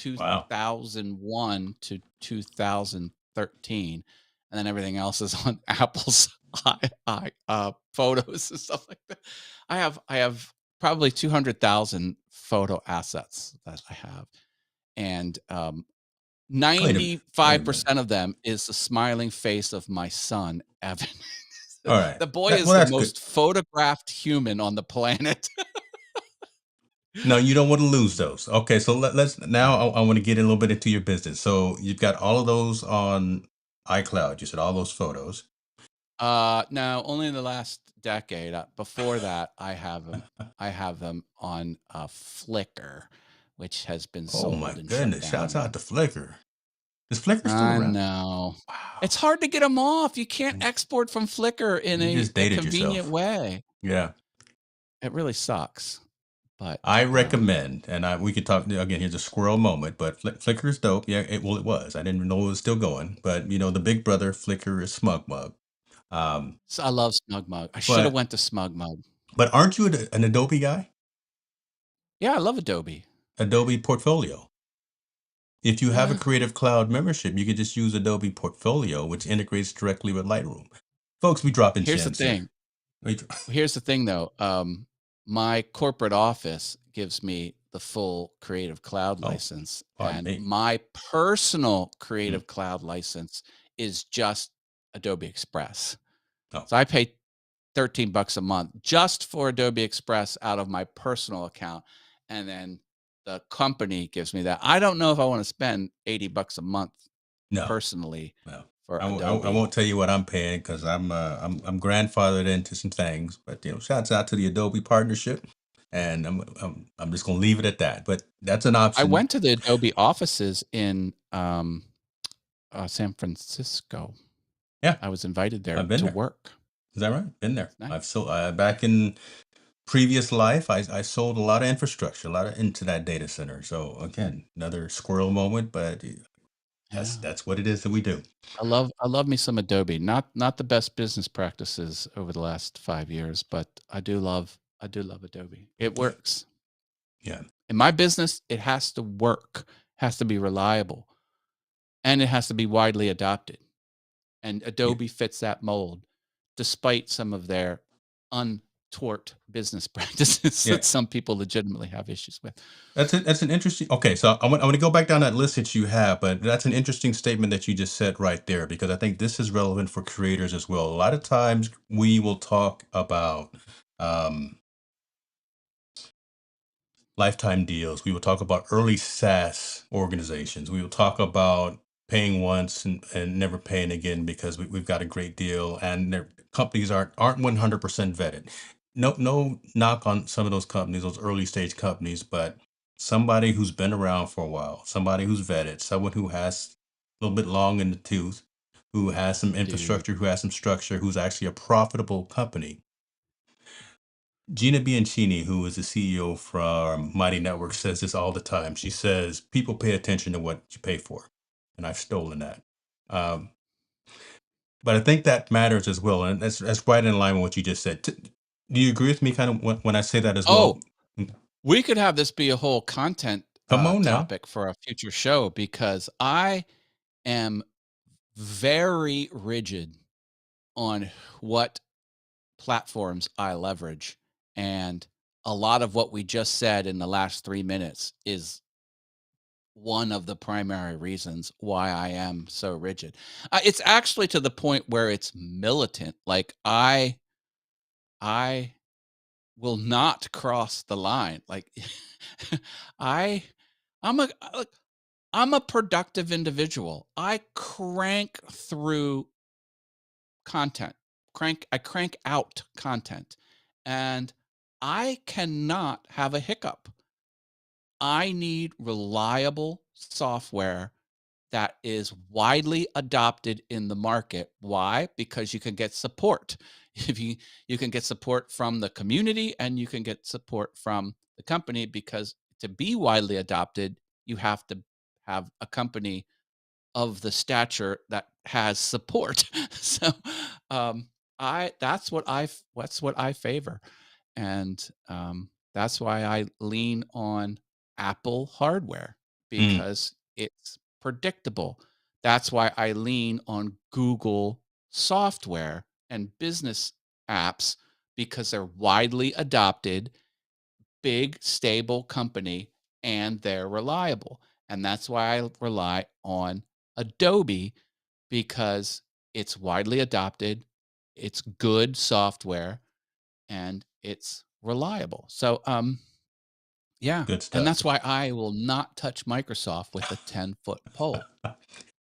Wow. 2001 to 2013, and then everything else is on Apple's photos and stuff like that. I have probably 200,000 photo assets that I have, and Wait a minute. Wait a minute. 95% of them is the smiling face of my son, Evan. All right. The boy is Well, the that's good. most photographed human on the planet. No, you don't want to lose those. Okay, so let's now. I want to get a little bit into your business. So you've got all of those on iCloud. You said all those photos. No, only in the last decade. Before that, I have them on Flickr, which has been Oh my sold and shut goodness! down. Shouts out to Flickr. Is Flickr still I around? know. Wow. It's hard to get them off. You can't And export from Flickr in you just a dated convenient yourself. way. Yeah. It really sucks. But I recommend, and we could talk again. Here's a squirrel moment, but Flickr is dope. Yeah, it was. I didn't even know it was still going, but the big brother Flickr is SmugMug. I love SmugMug. I should have But went to SmugMug. aren't you an Adobe guy? Yeah, I love Adobe. Adobe Portfolio. If you have a Yeah. Creative Cloud membership, you can just use Adobe Portfolio, which integrates directly with Lightroom. Folks, we dropping Here's the gems here. thing. Here's the thing, though. My corporate office gives me the full Creative Cloud Oh, license, pardon and me. my personal Mm. Creative Cloud license is just Adobe Express. Oh, So I pay $13 a month just for Adobe Express out of my personal account, and then the company gives me that. I don't know if I want to spend $80 a month no, personally no. for I Adobe. won't tell you what I'm paying, because I'm grandfathered into some things. But shouts out to the Adobe partnership, and I'm just gonna leave it at that. But that's an I option. went to the Adobe offices in San Francisco. Yeah, I was invited there I've been to there. work. Is that right? Been there. Nice. I've sold back in previous life. I sold a lot of infrastructure, a lot of into that data center. So again, another squirrel moment, but Yeah. that's what it is that we do. I love me some Adobe. Not the best business practices over the last 5 years, but I do love Adobe. It Yeah, works. yeah, In my business, it has to work, has to be reliable, and it has to be widely adopted. And yeah. Adobe fits that mold despite some of their untoward business practices Yeah. that some people legitimately have issues with. That's an interesting. Okay, so I want to go back down that list that you have, but that's an interesting statement that you just said right there because I think this is relevant for creators as well. A lot of times we will talk about um, lifetime deals. We will talk about early SaaS organizations. We will talk about paying once and never paying again because we've got a great deal and their companies aren't 100% vetted. No knock on some of those companies, those early stage companies, but somebody who's been around for a while, somebody who's vetted, someone who has a little bit long in the tooth, who has some Dude. infrastructure, who has some structure, who's actually a profitable company. Gina Bianchini, who is the CEO from Mighty Network, says this all the time. She says, people pay attention to what you pay for. And I've stolen that. Um, but I think that matters as well. And that's right in line with what you just said. Do you agree with me kind of when I say that as well? Oh, we could have this be a whole content Come on now. topic for a future show because I am very rigid on what platforms I leverage. And a lot of what we just said in the last 3 minutes is one of the primary reasons why I am so rigid. It's actually to the point where it's militant. Like I will not cross the line. Like I I'm a look, I'm a productive individual. I crank through content. I crank out content. And I cannot have a hiccup. I need reliable software that is widely adopted in the market. Why? Because you can get support. If you can get support from the community and you can get support from the company because to be widely adopted, you have to have a company of the stature that has support. So um that's what I favor. And that's why I lean on Apple hardware Mm, because it's predictable. That's why I lean on Google software and business apps because they're widely adopted, big, stable company, and they're reliable. And that's why I rely on Adobe because it's widely adopted, it's good software, and it's reliable. So, yeah, good and stuff. that's why I will not touch Microsoft with a 10-foot pole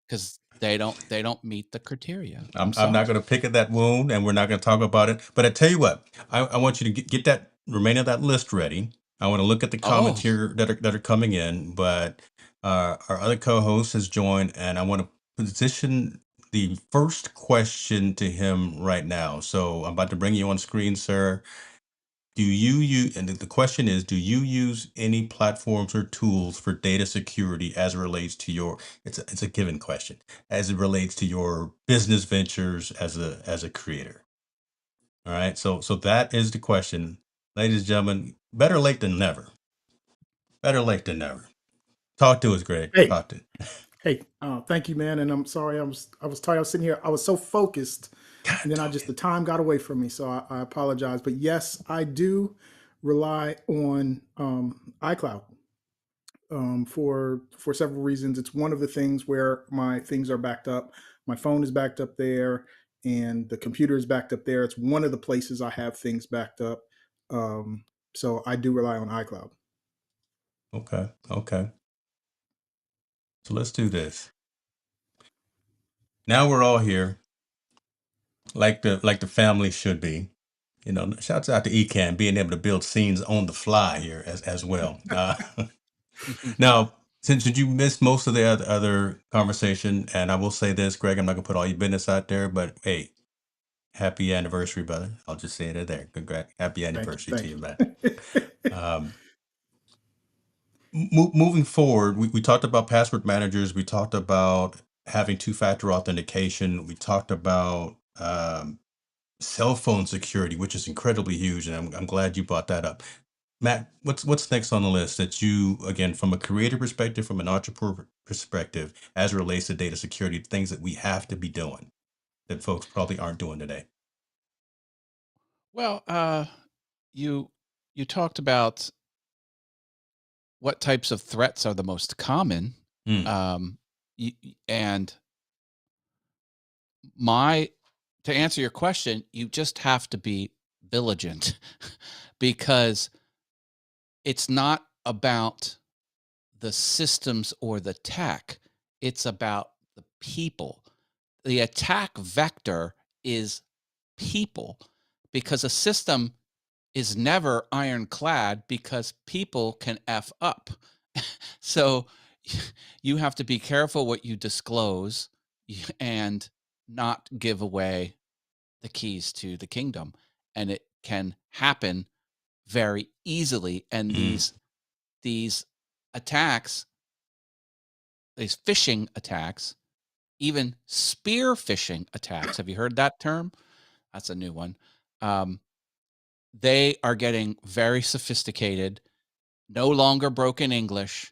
because they don't meet the criteria. I'm I'm not sorry. going to pick at that wound, and we're not going to talk about it. But I tell you what, I want you to get that remainder of that list ready. I want to look at the comments Oh, here that are coming in. But our other co-host has joined, and I want to position the first question to him right now. So I'm about to bring you on screen, sir. Do you use, and the question is, do you use any platforms or tools for data security as it relates to your, it's a given question, as it relates to your business ventures as a creator? All right. So that is the question. Ladies and gentlemen, better late than never. Better late than never. Talk to us, Greg. Hey, Talk to. hey, thank you, man. And I'm sorry, I was tired. I was sitting here. I was so focused, God and then dog the time got away from me. So I apologize. But yes, I do rely on iCloud for several reasons. It's one of the things where my things are backed up. My phone is backed up there, and the computer is backed up there. It's one of the places I have things backed up. Um, so I do rely on iCloud. Okay. Okay. So let's do this. Now we're all here, like the family should be. You know, shouts out to Ecan being able to build scenes on the fly here as well. Now, since you missed most of the other conversation, and I will say this, Greg, I'm not gonna put all your business out there, but hey, happy anniversary, brother. I'll just say it there. Congrats, happy Thank you. anniversary to Thank you, man. you. Um, moving forward, we talked about password managers. We talked about having two-factor authentication. We talked about cell phone security, which is incredibly huge, and I'm glad you brought that up. Matt, what's next on the list that you, again, from a creator perspective, from an entrepreneur perspective, as it relates to data security, things that we have to be doing that folks probably aren't doing today? Well, you you talked about what types of threats are the most common, Mm, um, and my to answer your question, you just have to be vigilant because it's not about the systems or the tech, it's about the people. The attack vector is people because a system is never ironclad because people can F up. So you have to be careful what you disclose and not give away the keys to the kingdom. And it can happen very easily. And mm. these attacks, these phishing attacks, even spear phishing attacks. Have you heard that term? That's a new one. Um, they are getting very sophisticated, no longer broken English,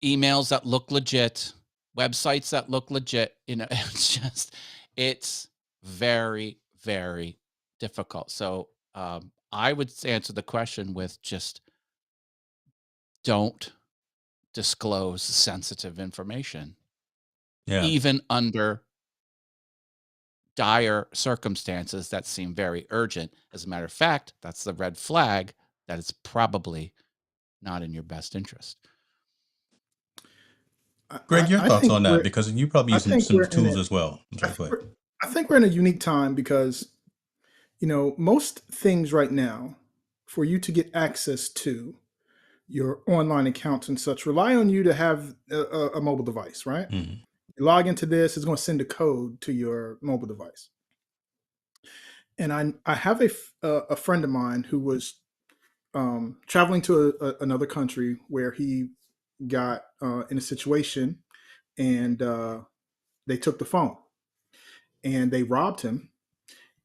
emails that look legit, websites that look legit. You know, it's very, very difficult. So I would answer the question with just don't disclose sensitive information, Yeah. even under dire circumstances that seem very urgent. As a matter of fact, that's the red flag that it's probably not in your best interest. Greg, your I thoughts think on that? we're Because you probably I use think some we're in tools it. as well. I'm I sorry, go think ahead. we're I think we're in a unique time because most things right now, for you to get access to your online accounts and such, rely on you to have a mobile device, right? Mm, You log into this, it's going to send a code to your mobile device. And I have a friend of mine who was traveling to another country where he got in a situation and they took the phone and they robbed him.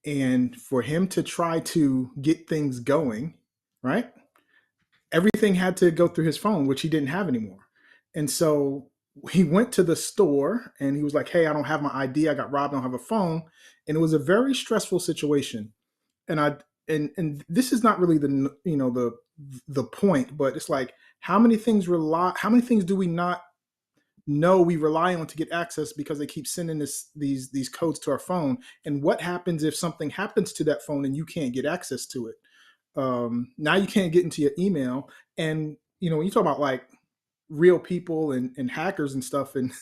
And for him to try to get things going, right? Everything had to go through his phone, which he didn't have anymore. And so he went to the store and he was like, "Hey, I don't have my ID. I got robbed. I don't have a phone." And it was a very stressful situation. And and this is not really the point, but it's like how many things do we not know we rely on to get access because they keep sending us these codes to our phone? And what happens if something happens to that phone and you can't get access to it? Now you can't get into your email. And when you talk about like real people and hackers and stuff, and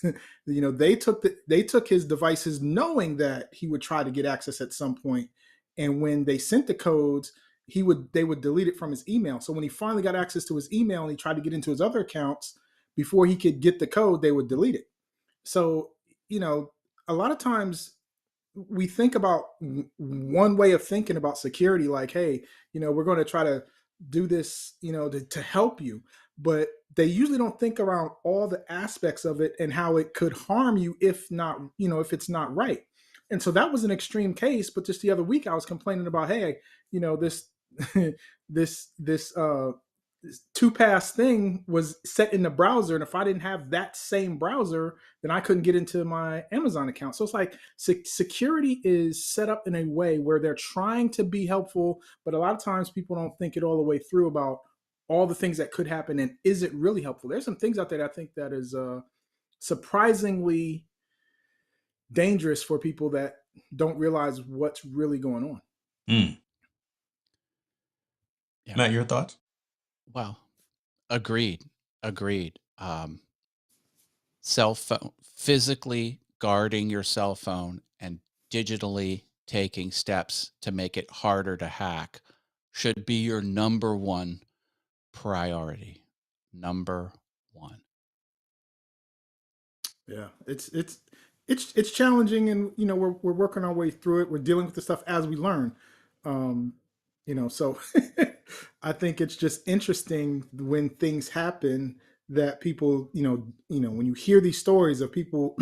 they took his devices knowing that he would try to get access at some point. And when they sent the codes, they would delete it from his email. So when he finally got access to his email and he tried to get into his other accounts before he could get the code, they would delete it. So a lot of times we think about one way of thinking about security, like, hey, we're going to try to do this, to help you. But they usually don't think around all the aspects of it and how it could harm you if it's not right. And so that was an extreme case. But just the other week, I was complaining about, hey, this this two pass thing was set in the browser, and if I didn't have that same browser, then I couldn't get into my Amazon account. So it's like security is set up in a way where they're trying to be helpful, but a lot of times people don't think it all the way through about all the things that could happen and is it really helpful. There's some things out there that I think that is surprisingly dangerous for people that don't realize what's really going on. mm. Yeah. Matt, your thoughts? Well, agreed. Agreed. Cell phone, physically guarding your cell phone and digitally taking steps to make it harder to hack should be your number one priority. Number one. Yeah, it's challenging, and we're working our way through it. We're dealing with the stuff as we learn. Um, so I think it's just interesting when things happen that people, when you hear these stories of people,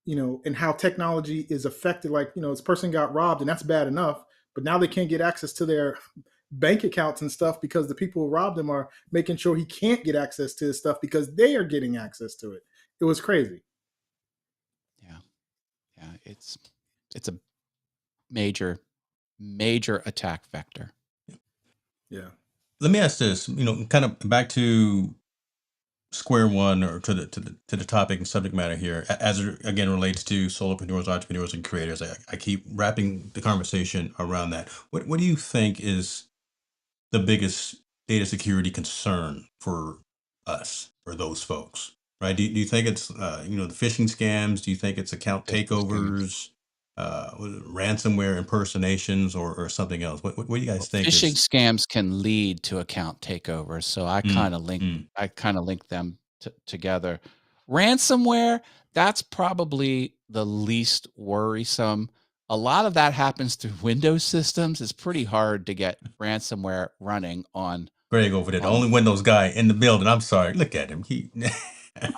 and how technology is affected. Like, this person got robbed, and that's bad enough, but now they can't get access to their bank accounts and stuff because the people who robbed him are making sure he can't get access to his stuff because they are getting access to it. It was crazy. Yeah. Yeah. It's a major major attack vector. Yeah. Let me ask this, kind of back to square one, or to the topic and subject matter here, as it again relates to solopreneurs, entrepreneurs, and creators. I keep wrapping the conversation around that. What do you think is the biggest data security concern for us, for those folks, right? Do you think it's the phishing scams? Do you think it's account Phishing scams. takeovers, ransomware impersonations, or something else? What do you guys think Phishing is? scams can lead to account takeovers, so Mm, mm, I kind of link them together. Ransomware, that's probably the least worrisome. A lot of that happens through Windows systems. It's pretty hard to get ransomware running Greg over there, the on only Windows guy in the building. I'm sorry, look at him.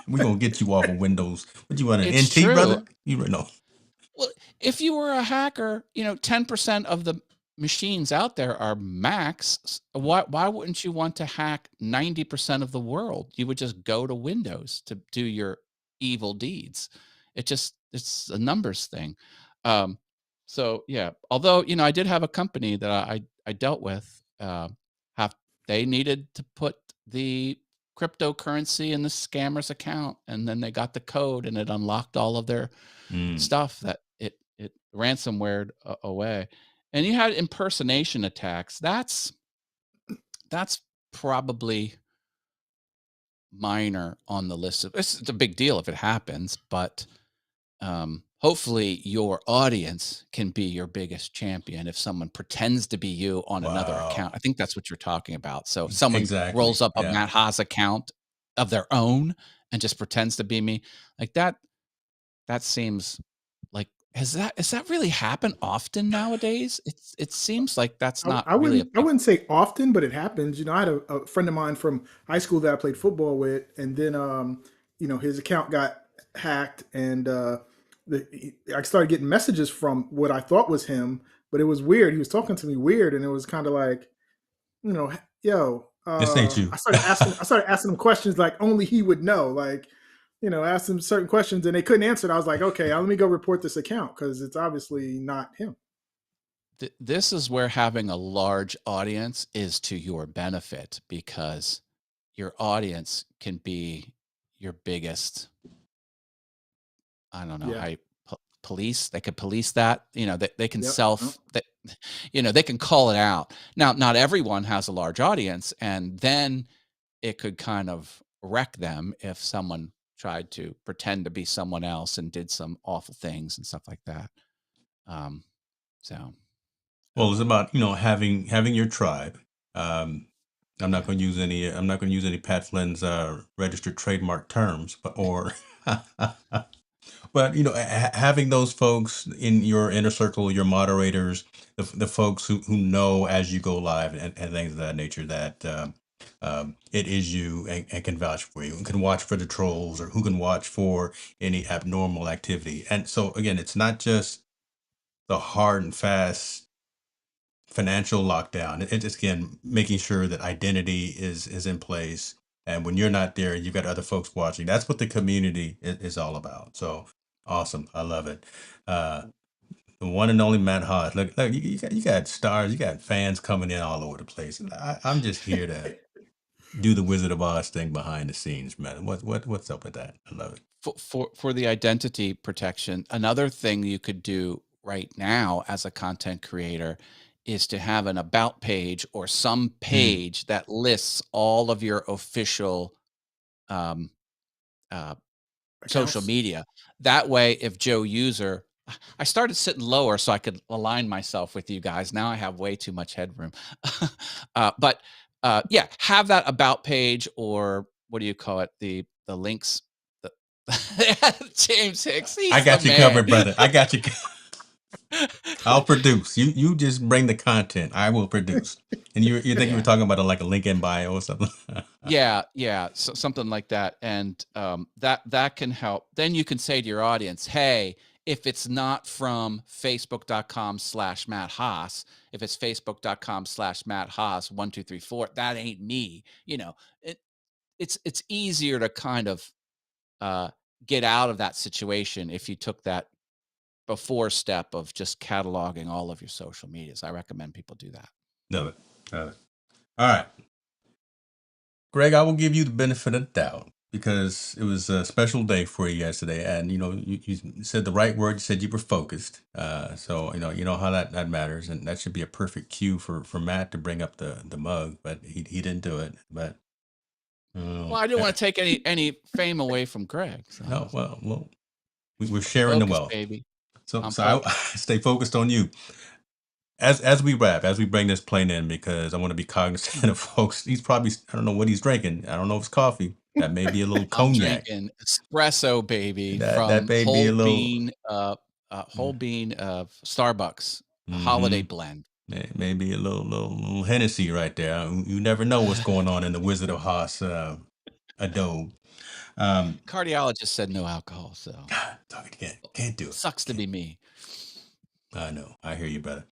We're gonna get you off of Windows. What you run an It's NT, true. brother? No. Well, if you were a hacker, 10% of the machines out there are Macs. Why wouldn't you want to hack 90% of the world? You would just go to Windows to do your evil deeds. It's a numbers thing. Um, so yeah, although, I did have a company that I dealt with, have they needed to put the cryptocurrency in the scammer's account, and then they got the code and it unlocked all of their Mm. stuff that it ransomwared away. And you had impersonation attacks. That's probably minor on the list of it's a big deal if it happens, but hopefully your audience can be your biggest champion if someone pretends to be you on another account. Wow. I think that's what you're talking about. So if someone Exactly. rolls up a Yeah. Matt Haas account of their own and just pretends to be me, like that seems like has that really happened often nowadays? It seems like that's not really a I big. wouldn't say often, but it happens. I had a friend of mine from high school that I played football with, and then his account got hacked, and I started getting messages from what I thought was him, but it was weird. He was talking to me weird, and it was kind of like, yo, This ain't you. I started asking him questions like only he would know, like, asked him certain questions, and they couldn't answer it. I was like, okay, let me go report this account because it's obviously not him. This is where having a large audience is to your benefit, because your audience can be your biggest, I don't know Yeah. how you police. They could police that. They can Yep. that. They can call it out. Now, not everyone has a large audience, and then it could kind of wreck them if someone tried to pretend to be someone else and did some awful things and stuff like that. Um, so, Well, it's about having your tribe. Um, I'm not going to use any Pat Flynn's registered trademark terms, but having those folks in your inner circle, your moderators, the folks who know as you go live, and things of that nature, that it is you, and can vouch for you, and can watch for the trolls, or who can watch for any abnormal activity. And so again, it's not just the hard and fast financial lockdown. It's just, again, making sure that identity is in place. And when you're not there, you've got other folks watching. That's what the community is all about. So awesome. I love it. Uh, the one and only Matt Hodge. Look, you got stars, you got fans coming in all over the place. I'm just here to do the Wizard of Oz thing behind the scenes, man. What's up with that? I love it. for the identity protection, another thing you could do right now as a content creator is to have an about page or some Mm, page that lists all of your official um, uh, social Accounts. media. That way, if Joe User, I started sitting lower so I could align myself with you guys. Now I have way too much headroom. But yeah, have that about page, or what do you call it? The links. The James Hicks, I he's the got you man. covered, brother. I got you. I'll produce. You just bring the content. I will produce. And you think you were Yeah. talking about like a link in bio or something? Yeah, so something like that, and that can help. Then you can say to your audience, "Hey, if it's not from Facebook.com/Matt Haas, if it's Facebook.com/Matt Haas 1234, that ain't me." It's easier to kind of uh, get out of that situation if you took that before step of just cataloging all of your social medias. I recommend people do that. Love it. Love it. All right. Greg, I will give you the benefit of the doubt because it was a special day for you yesterday, and you said the right word. You said you were focused. So you know how that matters, and that should be a perfect cue for Matt to bring up the mug, but he didn't do it. But Well, I didn't want to take any fame away from Greg. So no, well, we're sharing the focus, wealth. baby. So I'm so I focused. stay focused on you. As we wrap, as we bring this plane in, because I want to be cognizant of folks. He's probably, I don't know what he's drinking. I don't know if it's coffee. That may be a little I'm cognac. drinking espresso, baby, That from may be a little. whole bean of Starbucks holiday Mm-hmm. blend. Maybe a little Hennessy right there. You never know what's going on in the Wizard of Haas adobe. Cardiologist said no alcohol, so Talking again, can't do it. sucks to be me. I know. I hear you, brother.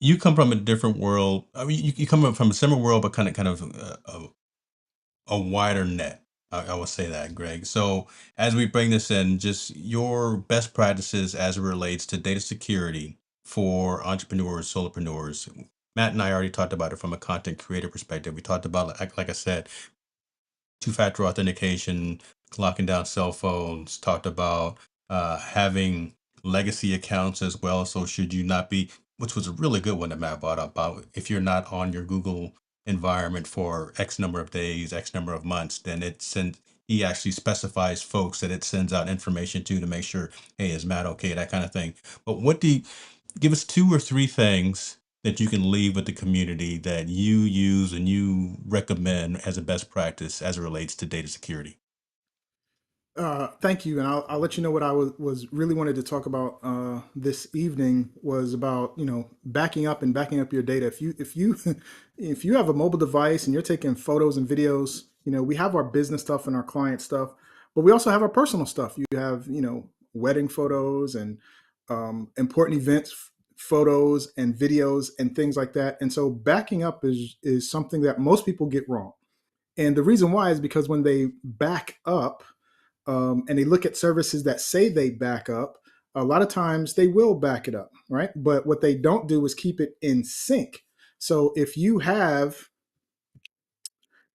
You come from a different world. I mean, you come from a similar world, but kind of a wider net. I will say that, Greg. So as we bring this in, just your best practices as it relates to data security for entrepreneurs, solopreneurs. Matt and I already talked about it from a content creator perspective. We talked about, like I said, two-factor authentication, locking down cell phones, talked about having legacy accounts as well. So should you not be, which was a really good one that Matt brought up about if you're not on your Google environment for X number of days, X number of months, then it sends, he actually specifies folks that it sends out information to make sure, hey, is Matt okay, that kind of thing. But what do you, give us two or three things that you can leave with the community that you use and you recommend as a best practice as it relates to data security? Thank you, and I'll let you know what I was really wanted to talk about this evening was about backing up and backing up your data. If you if you have a mobile device and you're taking photos and videos, we have our business stuff and our client stuff, but we also have our personal stuff. You have wedding photos and important events photos and videos and things like that. And so backing up is something that most people get wrong. And the reason why is because when they back up and they look at services that say they back up, a lot of times they will back it up, right? But what they don't do is keep it in sync. So if you have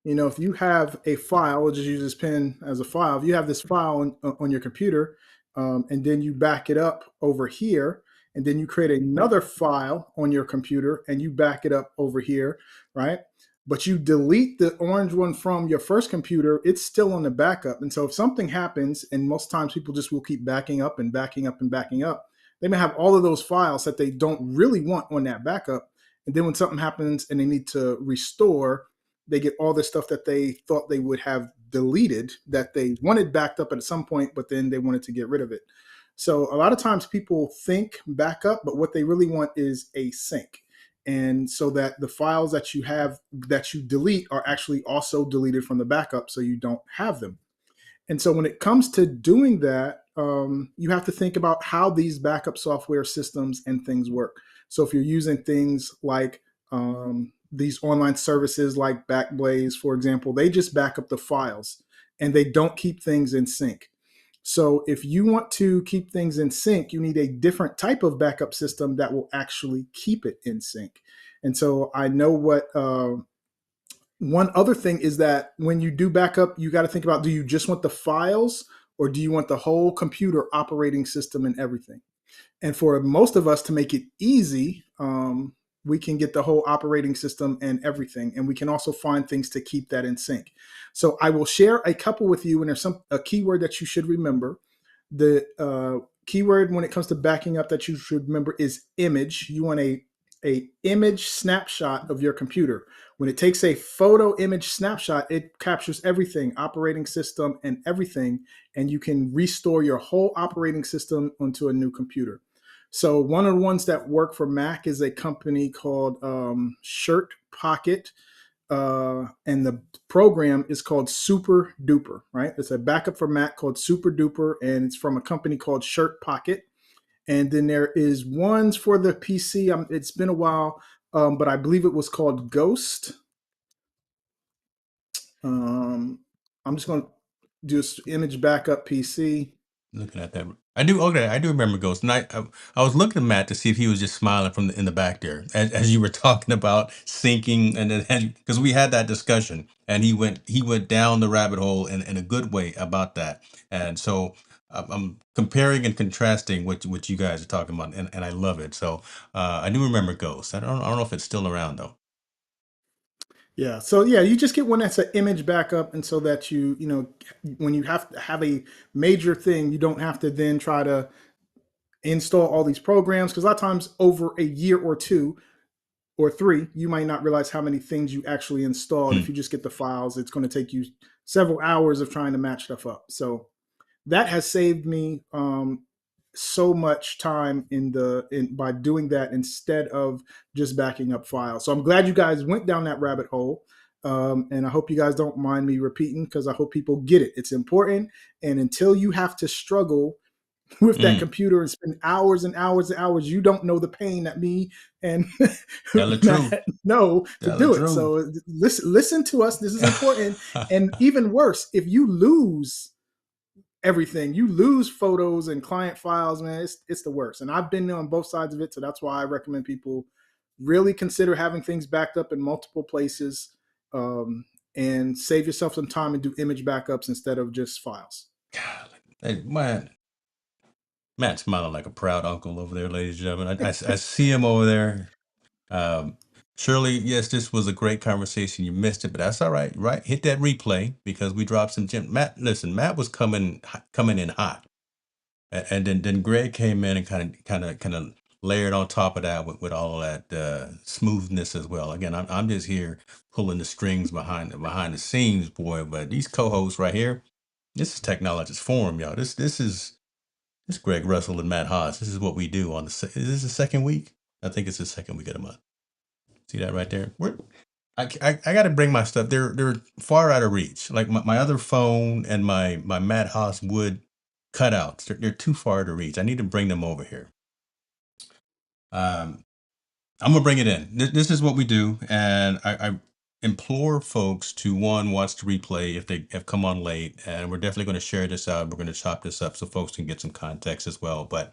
a file, we'll just use this pen as a file. If you have this file on your computer, and then you back it up over here, and then you create another file on your computer and you back it up over here, right? But you delete the orange one from your first computer, it's still on the backup. And so if something happens, and most times people just will keep backing up and backing up and backing up, they may have all of those files that they don't really want on that backup. And then when something happens and they need to restore, they get all the stuff that they thought they would have deleted that they wanted backed up at some point, but then they wanted to get rid of it. So a lot of times people think backup, but what they really want is a sync. And so that the files that you have that you delete are actually also deleted from the backup so you don't have them. And so when it comes to doing that, you have to think about how these backup software systems and things work. So if you're using things like these online services like Backblaze, for example, they just back up the files and they don't keep things in sync. So if you want to keep things in sync, you need a different type of backup system that will actually keep it in sync. And so I know what one other thing is that when you do backup, you got to think about, do you just want the files or do you want the whole computer operating system and everything? And for most of us to make it easy, we can get the whole operating system and everything. And we can also find things to keep that in sync. So I will share a couple with you, and there's a keyword that you should remember. The keyword when it comes to backing up that you should remember is image. You want a image snapshot of your computer. When it takes a photo image snapshot, it captures everything, operating system and everything, and you can restore your whole operating system onto a new computer. So one of the ones that work for Mac is a company called Shirt Pocket, and the program is called Super Duper, right? It's a backup for Mac called Super Duper, and it's from a company called Shirt Pocket. And then there is ones for the PC. It's been a while, but I believe it was called Ghost. I'm just going to do image backup PC. Looking at that, I do. Okay, I do remember Ghost, and I was looking at Matt to see if he was just smiling from in the back there as you were talking about sinking, and then because we had that discussion, and he went down the rabbit hole in a good way about that, and so I'm comparing and contrasting what you guys are talking about, and I love it. So I do remember Ghost. I don't know if it's still around though. Yeah. So yeah, you just get one that's an image backup, and so that when you have to have a major thing, you don't have to then try to install all these programs, because a lot of times over a year or two or three, you might not realize how many things you actually installed. If Hmm. you just get the files, it's going to take you several hours of trying to match stuff up. So that has saved me so much time by doing that instead of just backing up files. So I'm glad you guys went down that rabbit hole. And I hope you guys don't mind me repeating, because I hope people get it. It's important. And until you have to struggle with that Mm. computer and spend hours and hours and hours, you don't know the pain that me and Tell the truth. Matt know to Tell the do it. truth. So listen to us. This is important. And even worse, if you lose everything, you lose photos and client files, man, it's the worst. And I've been on both sides of it. So that's why I recommend people really consider having things backed up in multiple places, and save yourself some time and do image backups instead of just files. Hey, man, Matt's smiling like a proud uncle over there, ladies and gentlemen. I see him over there. Um, Shirley, yes, this was a great conversation. You missed it, but that's all right. Right, hit that replay because we dropped some gem. Matt, listen, Matt was coming in hot, and then Greg came in and kind of layered on top of that with all of that smoothness as well. Again, I'm just here pulling the strings behind the scenes, boy. But these co-hosts right here, this is Technologist Forum, y'all. This Greg Russell and Matt Haas. This is what we do on is this the second week? I think it's the second week of the month. See that right there? I got to bring my stuff. They're far out of reach. Like my other phone and my Matt Haas wood cutouts. They're too far to reach. I need to bring them over here. Um, I'm gonna bring it in. This is what we do, and I implore folks to watch the replay if they have come on late, and we're definitely going to share this out. We're going to chop this up so folks can get some context as well. But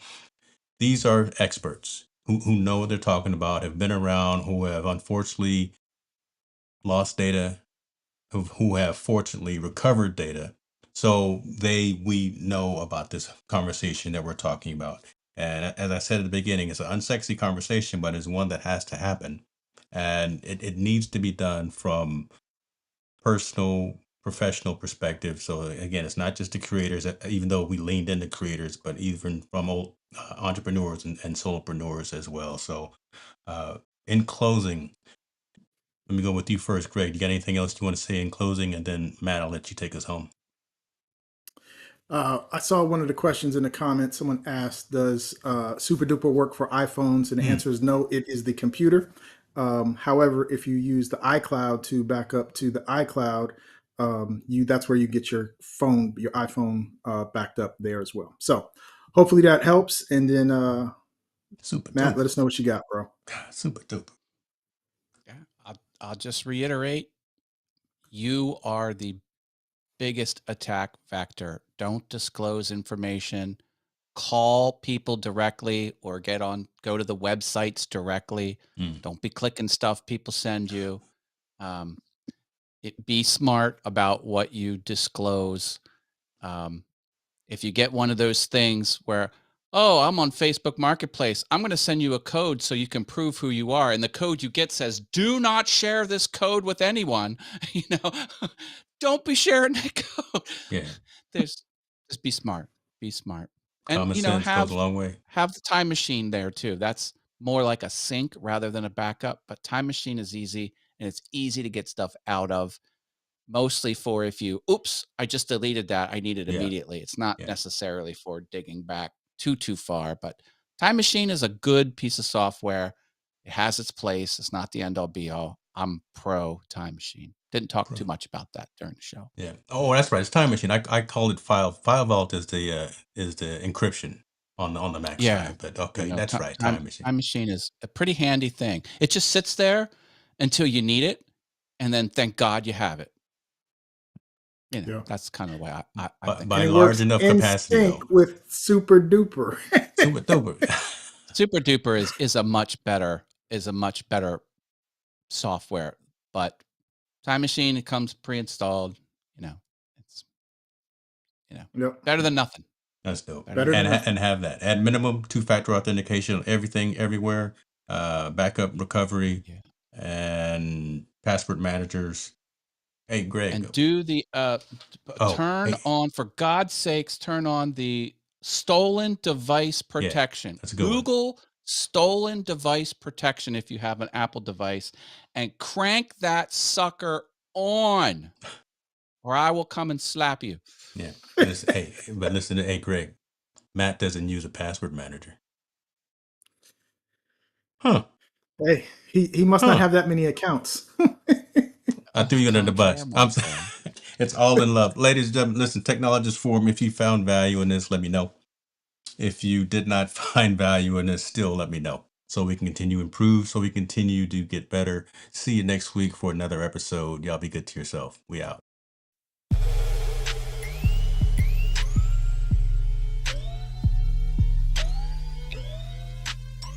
these are experts who know what they're talking about, have been around, who have unfortunately lost data, who have fortunately recovered data. So we know about this conversation that we're talking about. And as I said at the beginning, it's an unsexy conversation, but it's one that has to happen. And it needs to be done from personal, professional perspective. So again, it's not just the creators, even though we leaned into creators, but even from old entrepreneurs and solopreneurs as well. So in closing, let me go with you first, Greg. You got anything else you want to say in closing? And then Matt, I'll let you take us home. I saw one of the questions in the comments. Someone asked, "Does Super Duper work for iPhones?" And the Mm, answer is no. It is the computer. However, if you use the iCloud to back up to the iCloud, that's where you get your iPhone backed up there as well. So hopefully that helps. And then super Matt, let duper. us know what you got, bro. God, super duper. Yeah, I'll just reiterate, you are the biggest attack vector. Don't disclose information. Call people directly or go to the websites directly. Mm, Don't be clicking stuff people send you. Um, be smart about what you disclose. Um, if you get one of those things where, oh, I'm on Facebook Marketplace, I'm going to send you a code so you can prove who you are. And the code you get says, do not share this code with anyone. Don't be sharing that code. yeah. Just be smart. Be smart. And, Common sense goes a have long way. the time machine there too. That's more like a sync rather than a backup. But time machine is easy, and it's easy to get stuff out of. Mostly for if you, oops, I just deleted that. I need it Yeah. immediately. It's not Yeah. necessarily for digging back too far, but Time Machine is a good piece of software. It has its place. It's not the end all be all. I'm pro Time Machine. Didn't talk too much about that during the show. Yeah. Oh, that's right. It's time machine. I called it file vault is the encryption on the Mac Yeah. side. But okay, that's right. Time Time machine. Machine is a pretty handy thing. It just sits there until you need it. And then thank God you have it. Yeah. that's kind of the way I By, think by And of it it. large works enough in capacity, sync though. with Super Duper. Super duper. Super Duper is a much better software, but Time Machine, it comes pre-installed. It's Yep. better than nothing. That's dope. Better Better than than And nothing. nothing. and have that at minimum 2-factor authentication on everything, everywhere. Backup recovery Yeah. and password managers. Hey, Greg. And do the Oh, turn hey, on, for God's sakes, turn on the stolen device yeah, protection. that's a good one. Google stolen device protection if you have an Apple device, and crank that sucker on, or I will come and slap you. Yeah. Listen to Greg. Matt doesn't use a password manager. Huh. Hey, he must not Huh. have that many accounts. I threw you under the Don't care, bus. Marco. It's all in love. Ladies and gentlemen, listen, Technologist Forum, if you found value in this, let me know. If you did not find value in this, still let me know. So we can continue to improve, so we continue to get better. See you next week for another episode. Y'all be good to yourself. We out.